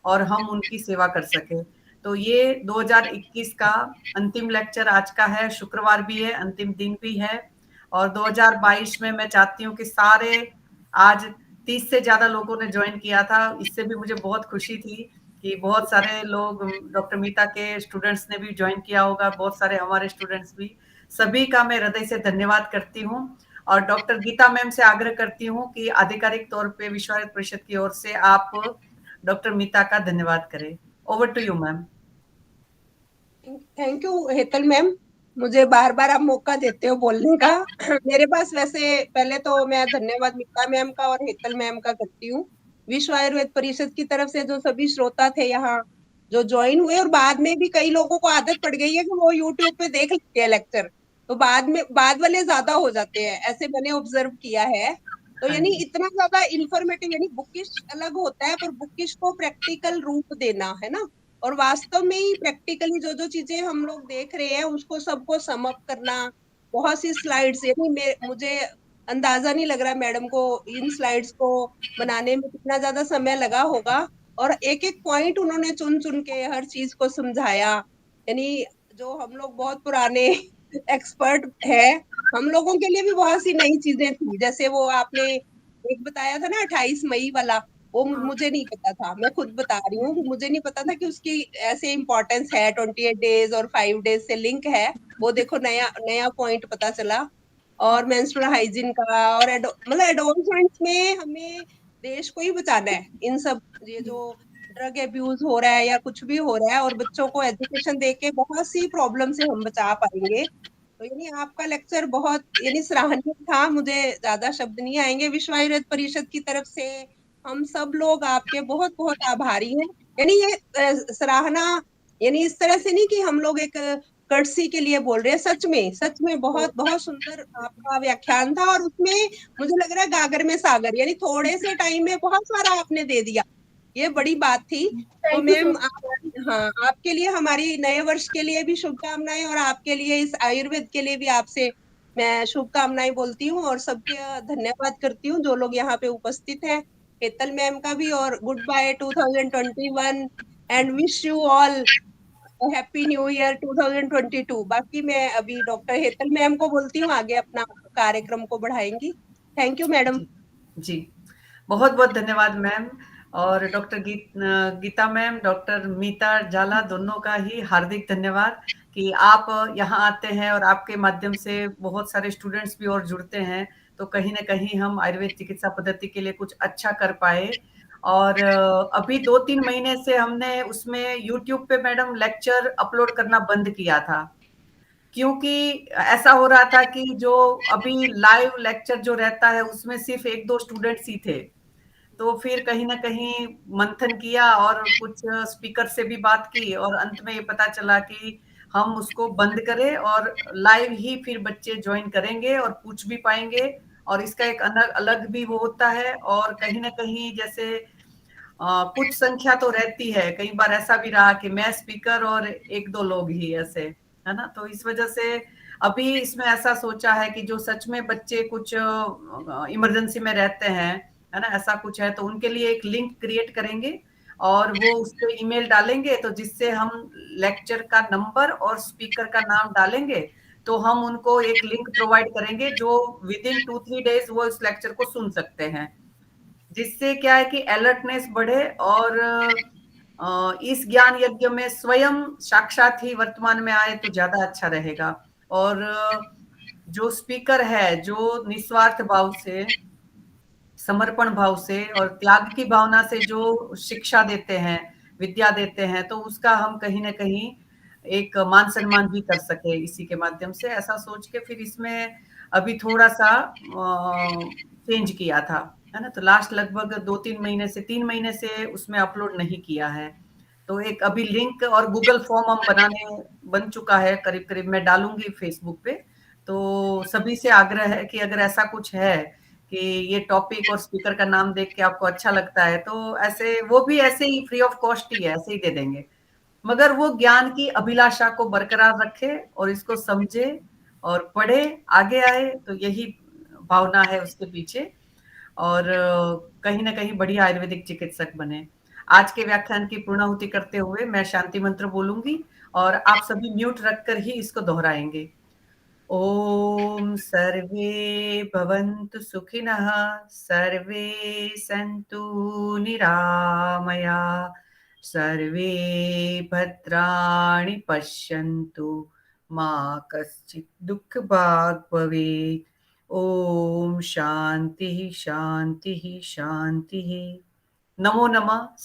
[SPEAKER 1] और हम उनकी सेवा कर सके। तो ये 2021 का अंतिम लेक्चर आज का है, शुक्रवार भी है, अंतिम दिन भी है। और 2022 में मैं चाहती हूँ कि सारे, आज 30 से ज्यादा लोगों ने ज्वाइन किया था, इससे भी मुझे बहुत खुशी थी कि बहुत सारे लोग, डॉक्टर मीता के स्टूडेंट्स ने भी ज्वाइन किया होगा, बहुत सारे हमारे स्टूडेंट्स भी, सभी का मैं हृदय से धन्यवाद करती हूँ। और डॉक्टर गीता मैम से आग्रह करती हूँ कि आधिकारिक तौर पे विश्व आयुर्वेद परिषद की ओर से आप डॉक्टर मीता का धन्यवाद करें। Over to you ma'am.
[SPEAKER 3] Thank you Hetal ma'am, मुझे बार बार आप मौका देते हो बोलने का। मेरे पास वैसे पहले तो मैं धन्यवाद मीता मैम का और हेतल मैम का करती हूँ। विश्व आयुर्वेद परिषद की तरफ से जो सभी श्रोता थे यहाँ जो ज्वाइन हुए, और बाद में भी कई लोगों को आदत पड़ गई है कि वो यूट्यूब पे देख लेते हैं लेक्चर, तो बाद वाले ज्यादा हो जाते हैं, ऐसे मैंने ऑब्जर्व किया है। तो
[SPEAKER 1] हाँ
[SPEAKER 3] यानी
[SPEAKER 1] जी,
[SPEAKER 3] इतना ज्यादा इंफॉर्मेटिव, यानी बुकिश अलग होता है पर बुकिश को प्रैक्टिकल रूप देना है ना, और वास्तव में ही प्रैक्टिकली जो जो चीजें हम लोग देख रहे हैं उसको सबको सम अप करना। बहुत सी स्लाइड्स, यानी मुझे अंदाजा नहीं लग रहा मैडम को इन स्लाइड्स को बनाने में कितना ज्यादा समय लगा होगा, और एक एक पॉइंट उन्होंने चुन चुन के हर चीज को समझाया। यानी जो हम लोग बहुत पुराने एक्सपर्ट है, हम लोगों के लिए भी बहुत सी नई चीजें थी, जैसे वो आपने एक बताया था ना 28 मई वाला, वो मुझे नहीं पता था, मैं खुद बता रही हूँ कि मुझे नहीं पता था कि उसकी ऐसे इंपॉर्टेंस है, 28 डेज और 5 डेज से लिंक है। वो देखो नया नया पॉइंट पता चला। और मेंस्ट्रुअल हाइजीन का, और मतलब एडोलसेंट्स में हमें देश को ही बचाना है इन सब, ये जो ड्रग एब्यूज हो रहा है या कुछ भी हो रहा है, और बच्चों को एजुकेशन दे के बहुत सी प्रॉब्लम से हम बचा पाएंगे। तो यानी आपका लेक्चर बहुत यानी सराहनीय था, मुझे ज्यादा शब्द नहीं आएंगे। विश्व आयुर्वेद परिषद की तरफ से हम सब लोग आपके बहुत बहुत आभारी हैं। यानी ये सराहना यानी इस तरह से नहीं कि हम लोग एक कर्टसी के लिए बोल रहे हैं, सच में बहुत बहुत सुंदर आपका व्याख्यान था, और उसमें मुझे लग रहा है गागर में सागर, यानी थोड़े से टाइम में बहुत सारा आपने दे दिया, ये बड़ी बात थी। तो
[SPEAKER 2] थैंक यू सो
[SPEAKER 3] मैम आप,
[SPEAKER 2] मच।
[SPEAKER 3] हाँ, आपके लिए हमारी नए वर्ष के लिए भी शुभकामनाएं, और आपके लिए इस आयुर्वेद के लिए भी आपसे मैं शुभकामनाएं बोलती हूँ, और सबके धन्यवाद करती हूँ जो लोग यहाँ पे उपस्थित हैं, हेतल मैम का भी, और goodbye 2021 and wish you all happy new year 2022। बाकी मैं अभी डॉक्टर हेतल मैम को बोलती हूँ, आगे अपना कार्यक्रम को बढ़ाएंगी। Thank you madam.
[SPEAKER 1] जी, जी। बहुत बहुत धन्यवाद मैम। और doctor Geeta ma'am, doctor Mita Jala, दोनों का ही हार्दिक धन्यवाद कि आप यहाँ आते हैं और आपके माध्यम से बहुत सारे स्टूडेंट्स भी और जुड़ते हैं, तो कहीं ना कहीं हम आयुर्वेद चिकित्सा पद्धति के लिए कुछ अच्छा कर पाए। और अभी 2-3 महीने से हमने उसमें यूट्यूब पे मैडम लेक्चर अपलोड करना बंद किया था, क्योंकि ऐसा हो रहा था कि जो अभी लाइव लेक्चर जो रहता है उसमें सिर्फ 1-2 स्टूडेंट्स ही थे। तो फिर कहीं ना कहीं मंथन किया और कुछ स्पीकर से भी बात की, और अंत में ये पता चला कि हम उसको बंद करें और लाइव ही फिर बच्चे ज्वाइन करेंगे और पूछ भी पाएंगे, और इसका एक अलग अलग भी वो होता है। और कहीं ना कहीं जैसे कुछ संख्या तो रहती है, कई बार ऐसा भी रहा कि मैं स्पीकर और 1-2 लोग ही ऐसे, है ना। तो इस वजह से अभी इसमें ऐसा सोचा है कि जो सच में बच्चे कुछ इमरजेंसी में रहते हैं, है ना, ऐसा कुछ है, तो उनके लिए एक लिंक क्रिएट करेंगे और वो उस पर ईमेल डालेंगे, तो जिससे हम लेक्चर का नंबर और स्पीकर का नाम डालेंगे, तो हम उनको एक लिंक प्रोवाइड करेंगे जो विद इन 2-3 डेज वो इस लेक्चर को सुन सकते हैं, जिससे क्या है कि अलर्टनेस बढ़े और इस ज्ञान यज्ञ में स्वयं साक्षात ही वर्तमान में आए तो ज्यादा अच्छा रहेगा। और जो स्पीकर है, जो निस्वार्थ भाव से, समर्पण भाव से और त्याग की भावना से जो शिक्षा देते हैं, विद्या देते हैं, तो उसका हम कहीं ना कहीं एक मान सम्मान भी कर सके इसी के माध्यम से, ऐसा सोच के फिर इसमें अभी थोड़ा सा चेंज किया था, है ना। तो लास्ट लगभग 2-3 महीने से, 3 महीने से उसमें अपलोड नहीं किया है। तो एक अभी लिंक और गूगल फॉर्म हम बन चुका है, करीब करीब मैं डालूंगी फेसबुक पे। तो सभी से आग्रह है कि अगर ऐसा कुछ है कि ये टॉपिक और स्पीकर का नाम देख के आपको अच्छा लगता है, तो ऐसे वो भी ऐसे ही फ्री ऑफ कॉस्ट ही है, ऐसे ही दे देंगे, मगर वो ज्ञान की अभिलाषा को बरकरार रखे और इसको समझे और पढ़े, आगे आए, तो यही भावना है उसके पीछे, और कहीं ना कहीं बढ़िया आयुर्वेदिक चिकित्सक बने। आज के व्याख्यान की पूर्णाहुति करते हुए मैं शांति मंत्र बोलूंगी और आप सभी म्यूट रखकर ही इसको दोहराएंगे। ओम सर्वे भवन्तु सुखिनः, सर्वे सन्तु निरामया, सर्वे भद्राणि पश्यन्तु, मा कश्चित् दुःखभाग् भवेत्। ओम शांति शांति शांति। नमो नमः।